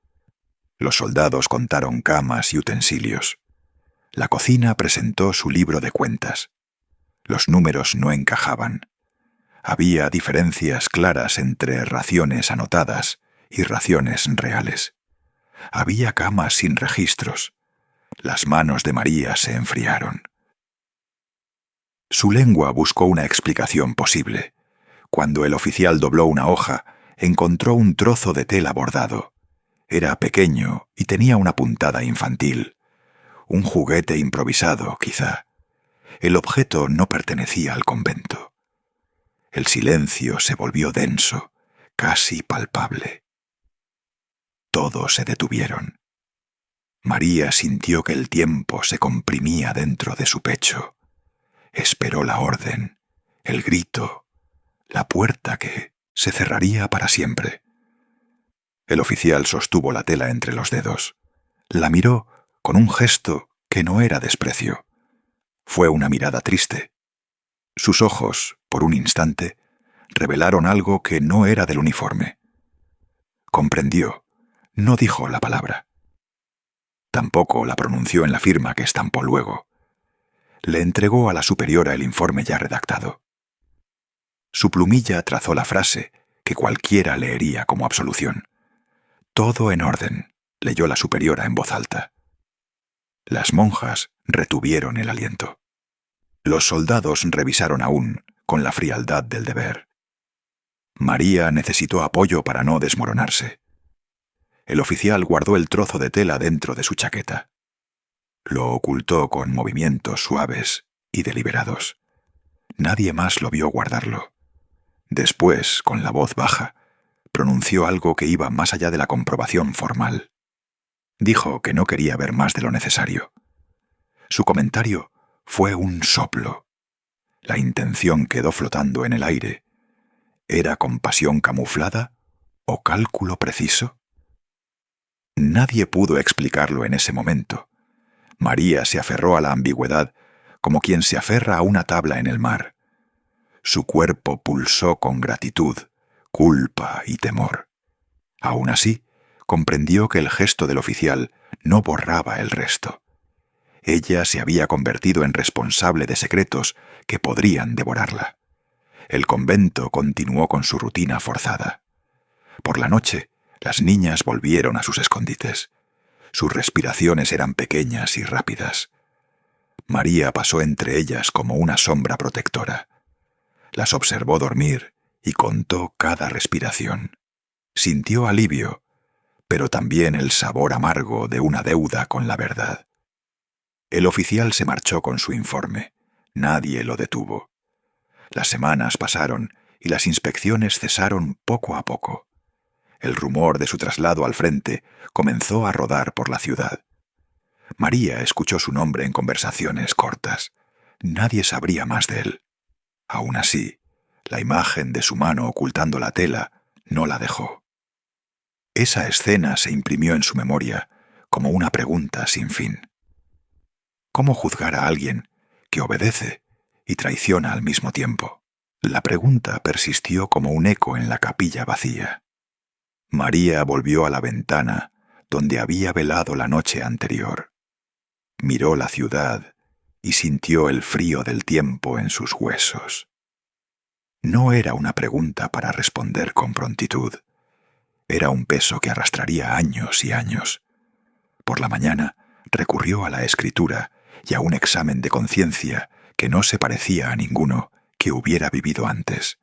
Los soldados contaron camas y utensilios. La cocina presentó su libro de cuentas. Los números no encajaban. Había diferencias claras entre raciones anotadas y raciones reales. Había camas sin registros. Las manos de María se enfriaron. Su lengua buscó una explicación posible. Cuando el oficial dobló una hoja, encontró un trozo de tela bordado. Era pequeño y tenía una puntada infantil. Un juguete improvisado, quizá. El objeto no pertenecía al convento. El silencio se volvió denso, casi palpable. Todos se detuvieron. María sintió que el tiempo se comprimía dentro de su pecho. Esperó la orden, el grito, la puerta que se cerraría para siempre. El oficial sostuvo la tela entre los dedos. La miró con un gesto que no era desprecio. Fue una mirada triste. Sus ojos, por un instante, revelaron algo que no era del uniforme. Comprendió. No dijo la palabra. Tampoco la pronunció en la firma que estampó luego. Le entregó a la superiora el informe ya redactado. Su plumilla trazó la frase que cualquiera leería como absolución. Todo en orden, leyó la superiora en voz alta. Las monjas retuvieron el aliento. Los soldados revisaron aún, con la frialdad del deber. María necesitó apoyo para no desmoronarse. El oficial guardó el trozo de tela dentro de su chaqueta. Lo ocultó con movimientos suaves y deliberados. Nadie más lo vio guardarlo. Después, con la voz baja, pronunció algo que iba más allá de la comprobación formal. Dijo que no quería ver más de lo necesario. Su comentario fue un soplo. La intención quedó flotando en el aire. ¿Era compasión camuflada o cálculo preciso? Nadie pudo explicarlo en ese momento. María se aferró a la ambigüedad como quien se aferra a una tabla en el mar. Su cuerpo pulsó con gratitud, culpa y temor. Aún así, comprendió que el gesto del oficial no borraba el resto. Ella se había convertido en responsable de secretos que podrían devorarla. El convento continuó con su rutina forzada. Por la noche, las niñas volvieron a sus escondites. Sus respiraciones eran pequeñas y rápidas. María pasó entre ellas como una sombra protectora. Las observó dormir y contó cada respiración. Sintió alivio, pero también el sabor amargo de una deuda con la verdad. El oficial se marchó con su informe. Nadie lo detuvo. Las semanas pasaron y las inspecciones cesaron poco a poco. El rumor de su traslado al frente comenzó a rodar por la ciudad. María escuchó su nombre en conversaciones cortas. Nadie sabría más de él. Aún así, la imagen de su mano ocultando la tela no la dejó. Esa escena se imprimió en su memoria como una pregunta sin fin. ¿Cómo juzgar a alguien que obedece y traiciona al mismo tiempo? La pregunta persistió como un eco en la capilla vacía. María volvió a la ventana donde había velado la noche anterior. Miró la ciudad y sintió el frío del tiempo en sus huesos. No era una pregunta para responder con prontitud. era un peso que arrastraría años y años. Por la mañana recurrió a la escritura y a un examen de conciencia que no se parecía a ninguno que hubiera vivido antes.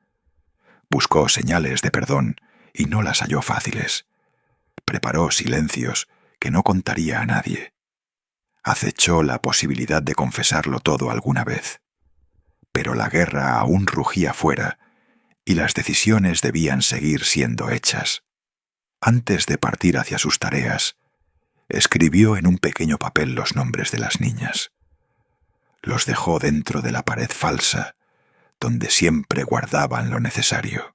Buscó señales de perdón y no las halló fáciles. Preparó silencios que no contaría a nadie. Acechó la posibilidad de confesarlo todo alguna vez. Pero la guerra aún rugía fuera y las decisiones debían seguir siendo hechas. Antes de partir hacia sus tareas, escribió en un pequeño papel los nombres de las niñas. Los dejó dentro de la pared falsa, donde siempre guardaban lo necesario.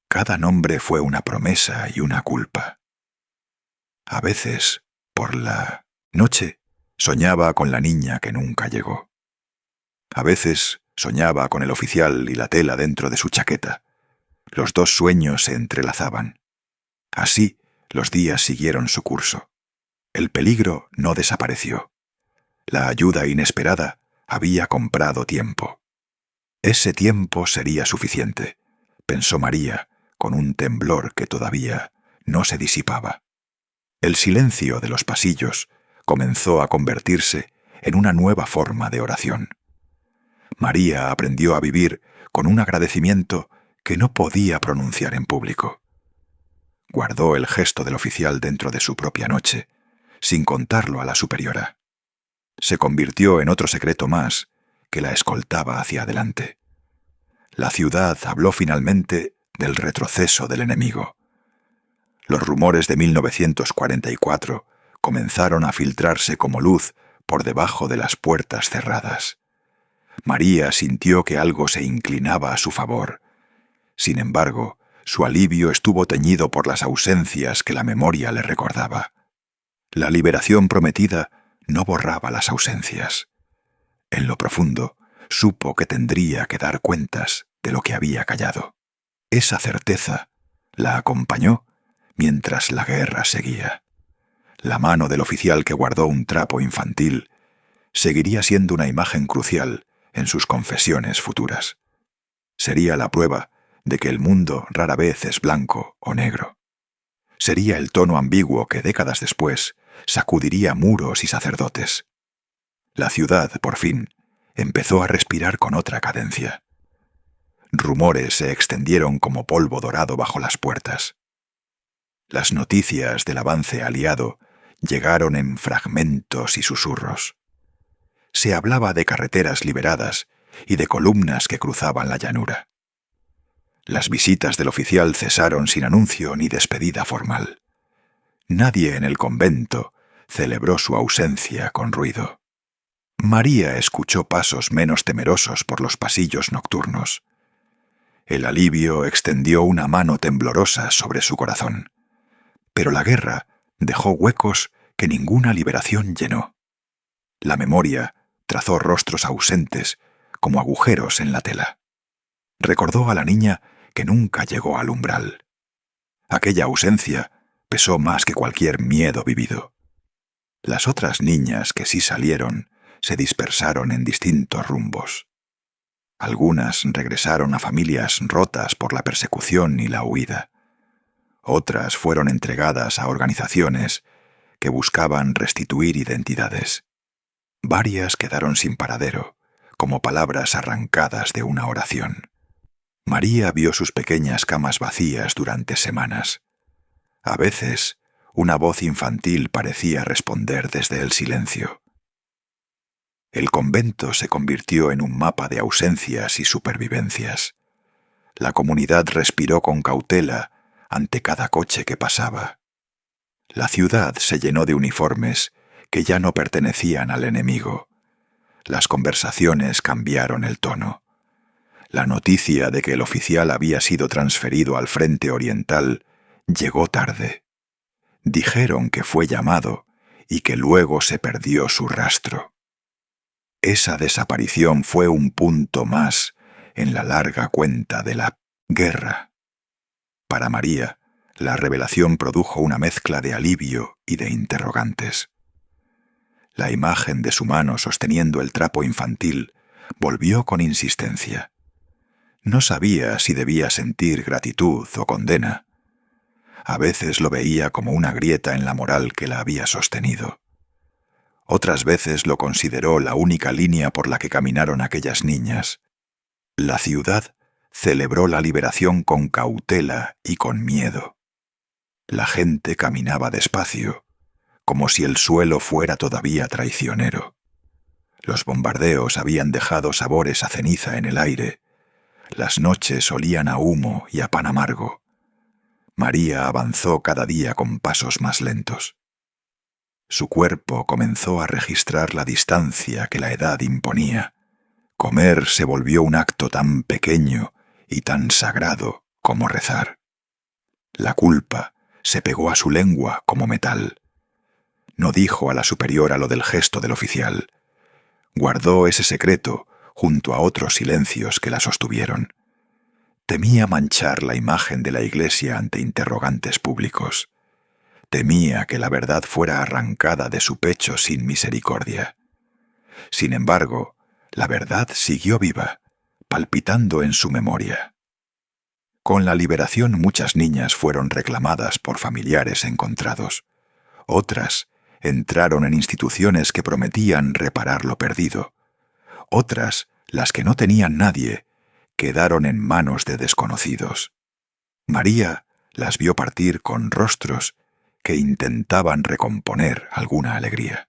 Cada nombre fue una promesa y una culpa. A veces, por la noche, soñaba con la niña que nunca llegó. A veces soñaba con el oficial y la tela dentro de su chaqueta. Los dos sueños se entrelazaban. Así, los días siguieron su curso. El peligro no desapareció. La ayuda inesperada había comprado tiempo. Ese tiempo sería suficiente, pensó María, con un temblor que todavía no se disipaba. El silencio de los pasillos comenzó a convertirse en una nueva forma de oración. María aprendió a vivir con un agradecimiento que no podía pronunciar en público. Guardó el gesto del oficial dentro de su propia noche, sin contarlo a la superiora. Se convirtió en otro secreto más que la escoltaba hacia adelante. La ciudad habló finalmente del retroceso del enemigo. Los rumores de 1944 comenzaron a filtrarse como luz por debajo de las puertas cerradas. María sintió que algo se inclinaba a su favor. Sin embargo, su alivio estuvo teñido por las ausencias que la memoria le recordaba. La liberación prometida no borraba las ausencias. En lo profundo, supo que tendría que dar cuentas de lo que había callado. Esa certeza la acompañó mientras la guerra seguía. La mano del oficial que guardó un trapo infantil seguiría siendo una imagen crucial en sus confesiones futuras. Sería la prueba de que el mundo rara vez es blanco o negro. Sería el tono ambiguo que décadas después sacudiría muros y sacerdotes. La ciudad, por fin, empezó a respirar con otra cadencia. Rumores se extendieron como polvo dorado bajo las puertas. Las noticias del avance aliado llegaron en fragmentos y susurros. Se hablaba de carreteras liberadas y de columnas que cruzaban la llanura. Las visitas del oficial cesaron sin anuncio ni despedida formal. Nadie en el convento celebró su ausencia con ruido. María escuchó pasos menos temerosos por los pasillos nocturnos. El alivio extendió una mano temblorosa sobre su corazón. Pero la guerra dejó huecos que ninguna liberación llenó. La memoria trazó rostros ausentes como agujeros en la tela. Recordó a la niña que nunca llegó al umbral. Aquella ausencia pesó más que cualquier miedo vivido. Las otras niñas que sí salieron se dispersaron en distintos rumbos. Algunas regresaron a familias rotas por la persecución y la huida. Otras fueron entregadas a organizaciones que buscaban restituir identidades. Varias quedaron sin paradero, como palabras arrancadas de una oración. María vio sus pequeñas camas vacías durante semanas. A veces, una voz infantil parecía responder desde el silencio. El convento se convirtió en un mapa de ausencias y supervivencias. La comunidad respiró con cautela ante cada coche que pasaba. La ciudad se llenó de uniformes que ya no pertenecían al enemigo. Las conversaciones cambiaron el tono. La noticia de que el oficial había sido transferido al frente oriental llegó tarde. Dijeron que fue llamado y que luego se perdió su rastro. Esa desaparición fue un punto más en la larga cuenta de la guerra. Para María, la revelación produjo una mezcla de alivio y de interrogantes. La imagen de su mano sosteniendo el trapo infantil volvió con insistencia. No sabía si debía sentir gratitud o condena. A veces lo veía como una grieta en la moral que la había sostenido. Otras veces lo consideró la única línea por la que caminaron aquellas niñas. La ciudad celebró la liberación con cautela y con miedo. La gente caminaba despacio, como si el suelo fuera todavía traicionero. Los bombardeos habían dejado sabores a ceniza en el aire. Las noches olían a humo y a pan amargo. María avanzó cada día con pasos más lentos. Su cuerpo comenzó a registrar la distancia que la edad imponía. Comer se volvió un acto tan pequeño y tan sagrado como rezar. La culpa se pegó a su lengua como metal. No dijo a la superiora lo del gesto del oficial. Guardó ese secreto junto a otros silencios que la sostuvieron. Temía manchar la imagen de la Iglesia ante interrogantes públicos. Temía que la verdad fuera arrancada de su pecho sin misericordia. Sin embargo, la verdad siguió viva, palpitando en su memoria. Con la liberación muchas niñas fueron reclamadas por familiares encontrados. Otras entraron en instituciones que prometían reparar lo perdido. Otras, las que no tenían nadie, quedaron en manos de desconocidos. María las vio partir con rostros que intentaban recomponer alguna alegría.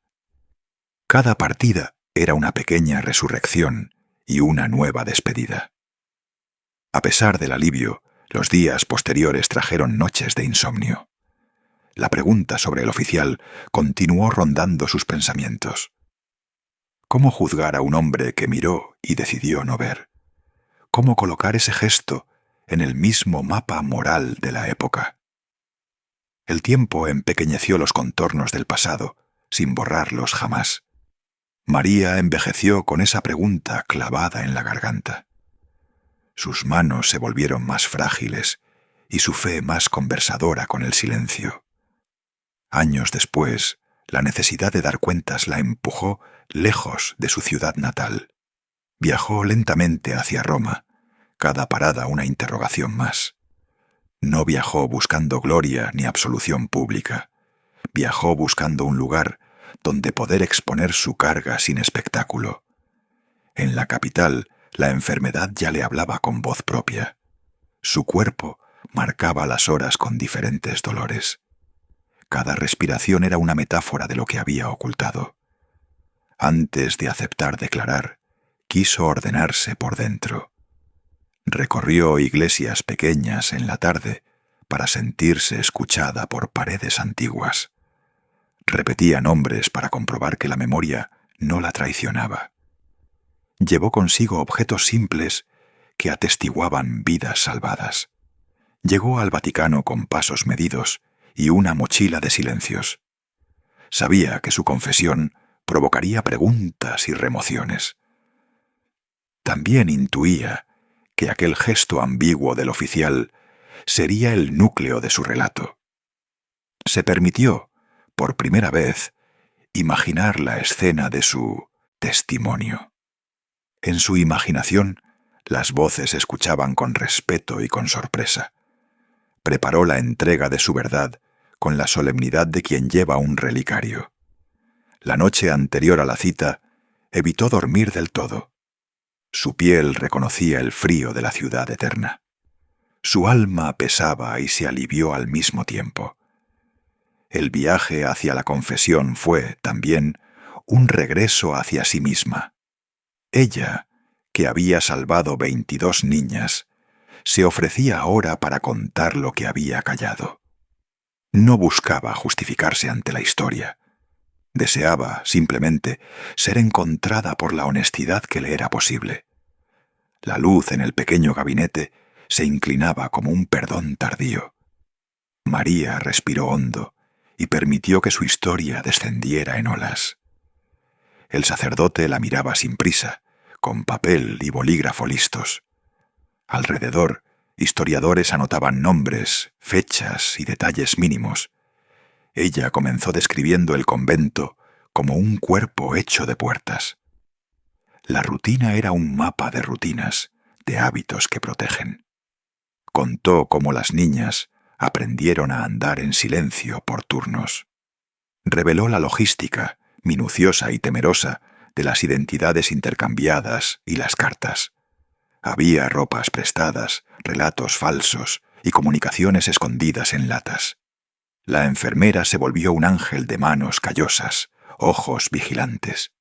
Cada partida era una pequeña resurrección y una nueva despedida. A pesar del alivio, los días posteriores trajeron noches de insomnio. La pregunta sobre el oficial continuó rondando sus pensamientos. ¿Cómo juzgar a un hombre que miró y decidió no ver? ¿Cómo colocar ese gesto en el mismo mapa moral de la época? El tiempo empequeñeció los contornos del pasado, sin borrarlos jamás. María envejeció con esa pregunta clavada en la garganta. Sus manos se volvieron más frágiles y su fe más conversadora con el silencio. Años después, la necesidad de dar cuentas la empujó lejos de su ciudad natal. Viajó lentamente hacia Roma, cada parada una interrogación más. No viajó buscando gloria ni absolución pública. Viajó buscando un lugar donde poder exponer su carga sin espectáculo. En la capital, la enfermedad ya le hablaba con voz propia. Su cuerpo marcaba las horas con diferentes dolores. Cada respiración era una metáfora de lo que había ocultado. Antes de aceptar declarar, quiso ordenarse por dentro. Recorrió iglesias pequeñas en la tarde para sentirse escuchada por paredes antiguas. Repetía nombres para comprobar que la memoria no la traicionaba. Llevó consigo objetos simples que atestiguaban vidas salvadas. Llegó al Vaticano con pasos medidos y una mochila de silencios. Sabía que su confesión provocaría preguntas y remociones. También intuía que aquel gesto ambiguo del oficial sería el núcleo de su relato. Se permitió, por primera vez, imaginar la escena de su testimonio. En su imaginación, las voces se escuchaban con respeto y con sorpresa. Preparó la entrega de su verdad con la solemnidad de quien lleva un relicario. La noche anterior a la cita, evitó dormir del todo. Su piel reconocía el frío de la ciudad eterna. Su alma pesaba y se alivió al mismo tiempo. El viaje hacia la confesión fue, también, un regreso hacia sí misma. Ella, que había salvado 22 niñas, se ofrecía ahora para contar lo que había callado. No buscaba justificarse ante la historia. Deseaba, simplemente, ser encontrada por la honestidad que le era posible. La luz en el pequeño gabinete se inclinaba como un perdón tardío. María respiró hondo y permitió que su historia descendiera en olas. El sacerdote la miraba sin prisa, con papel y bolígrafo listos. Alrededor, historiadores anotaban nombres, fechas y detalles mínimos. Ella comenzó describiendo el convento como un cuerpo hecho de puertas. La rutina era un mapa de rutinas, de hábitos que protegen. Contó cómo las niñas, aprendieron a andar en silencio por turnos. Reveló la logística, minuciosa y temerosa, de las identidades intercambiadas y las cartas. Había ropas prestadas, relatos falsos y comunicaciones escondidas en latas. La enfermera se volvió un ángel de manos callosas, ojos vigilantes.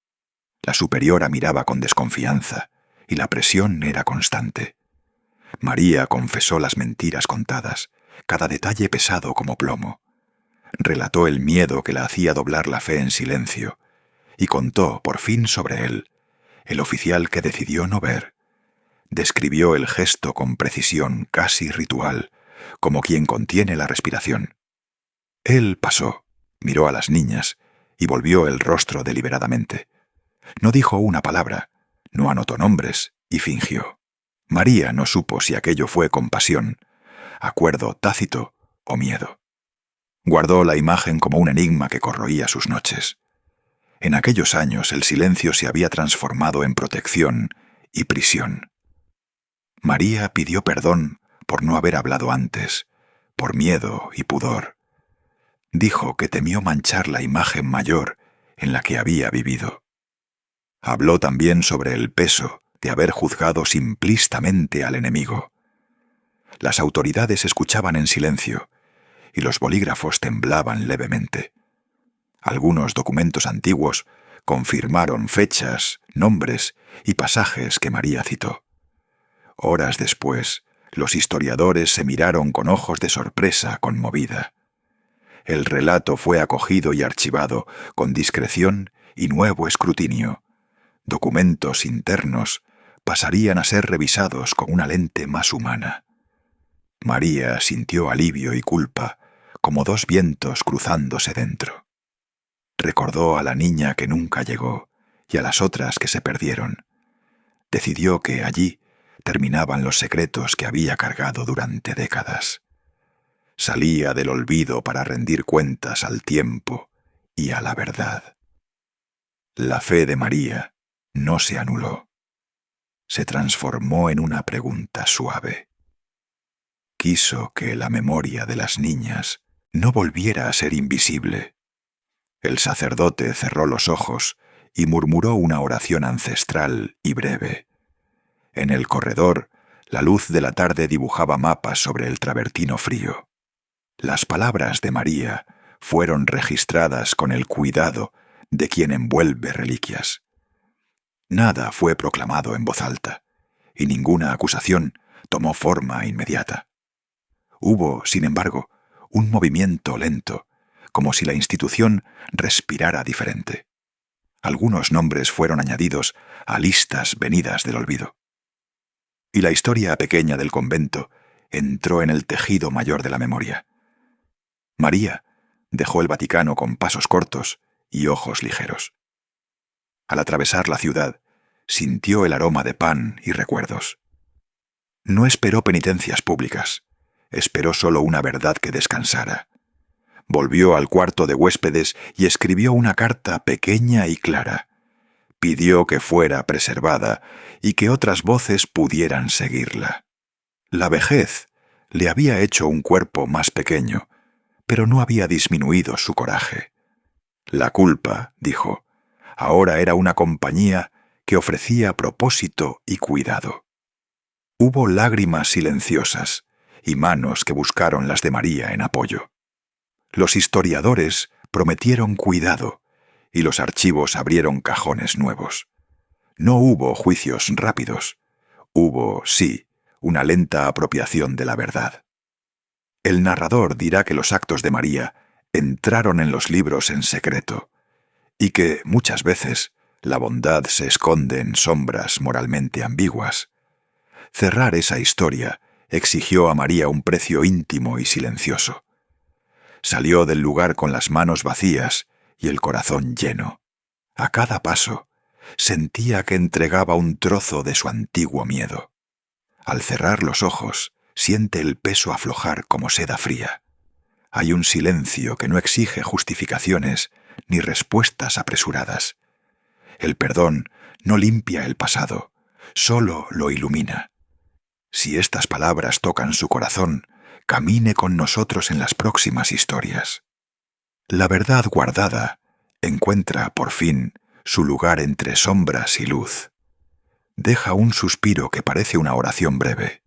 La superiora miraba con desconfianza y la presión era constante. María confesó las mentiras contadas, cada detalle pesado como plomo. Relató el miedo que la hacía doblar la fe en silencio y contó, por fin, sobre él, el oficial que decidió no ver. Describió el gesto con precisión casi ritual, como quien contiene la respiración. Él pasó, miró a las niñas y volvió el rostro deliberadamente. No dijo una palabra, no anotó nombres y fingió. María no supo si aquello fue compasión, acuerdo tácito o miedo. Guardó la imagen como un enigma que corroía sus noches. En aquellos años el silencio se había transformado en protección y prisión. María pidió perdón por no haber hablado antes, por miedo y pudor. Dijo que temió manchar la imagen mayor en la que había vivido. Habló también sobre el peso de haber juzgado simplistamente al enemigo. Las autoridades escuchaban en silencio y los bolígrafos temblaban levemente. Algunos documentos antiguos confirmaron fechas, nombres y pasajes que María citó. Horas después, los historiadores se miraron con ojos de sorpresa conmovida. El relato fue acogido y archivado con discreción y nuevo escrutinio. Documentos internos pasarían a ser revisados con una lente más humana. María sintió alivio y culpa, como dos vientos cruzándose dentro. Recordó a la niña que nunca llegó y a las otras que se perdieron. Decidió que allí terminaban los secretos que había cargado durante décadas. Salía del olvido para rendir cuentas al tiempo y a la verdad. La fe de María no se anuló. Se transformó en una pregunta suave. Quiso que la memoria de las niñas no volviera a ser invisible. El sacerdote cerró los ojos y murmuró una oración ancestral y breve. En el corredor, la luz de la tarde dibujaba mapas sobre el travertino frío. Las palabras de María fueron registradas con el cuidado de quien envuelve reliquias. Nada fue proclamado en voz alta, y ninguna acusación tomó forma inmediata. Hubo, sin embargo, un movimiento lento, como si la institución respirara diferente. Algunos nombres fueron añadidos a listas venidas del olvido. Y la historia pequeña del convento entró en el tejido mayor de la memoria. María dejó el Vaticano con pasos cortos y ojos ligeros. Al atravesar la ciudad, sintió el aroma de pan y recuerdos. No esperó penitencias públicas, esperó solo una verdad que descansara. Volvió al cuarto de huéspedes y escribió una carta pequeña y clara. Pidió que fuera preservada y que otras voces pudieran seguirla. La vejez le había hecho un cuerpo más pequeño, pero no había disminuido su coraje. La culpa, dijo, ahora era una compañía que ofrecía propósito y cuidado. Hubo lágrimas silenciosas y manos que buscaron las de María en apoyo. Los historiadores prometieron cuidado y los archivos abrieron cajones nuevos. No hubo juicios rápidos. Hubo, sí, una lenta apropiación de la verdad. El narrador dirá que los actos de María entraron en los libros en secreto y que, muchas veces, la bondad se esconde en sombras moralmente ambiguas. Cerrar esa historia exigió a María un precio íntimo y silencioso. Salió del lugar con las manos vacías y el corazón lleno. A cada paso, sentía que entregaba un trozo de su antiguo miedo. Al cerrar los ojos, siente el peso aflojar como seda fría. Hay un silencio que no exige justificaciones ni respuestas apresuradas. El perdón no limpia el pasado, solo lo ilumina. Si estas palabras tocan su corazón, camine con nosotros en las próximas historias. La verdad guardada encuentra, por fin, su lugar entre sombras y luz. Deja un suspiro que parece una oración breve.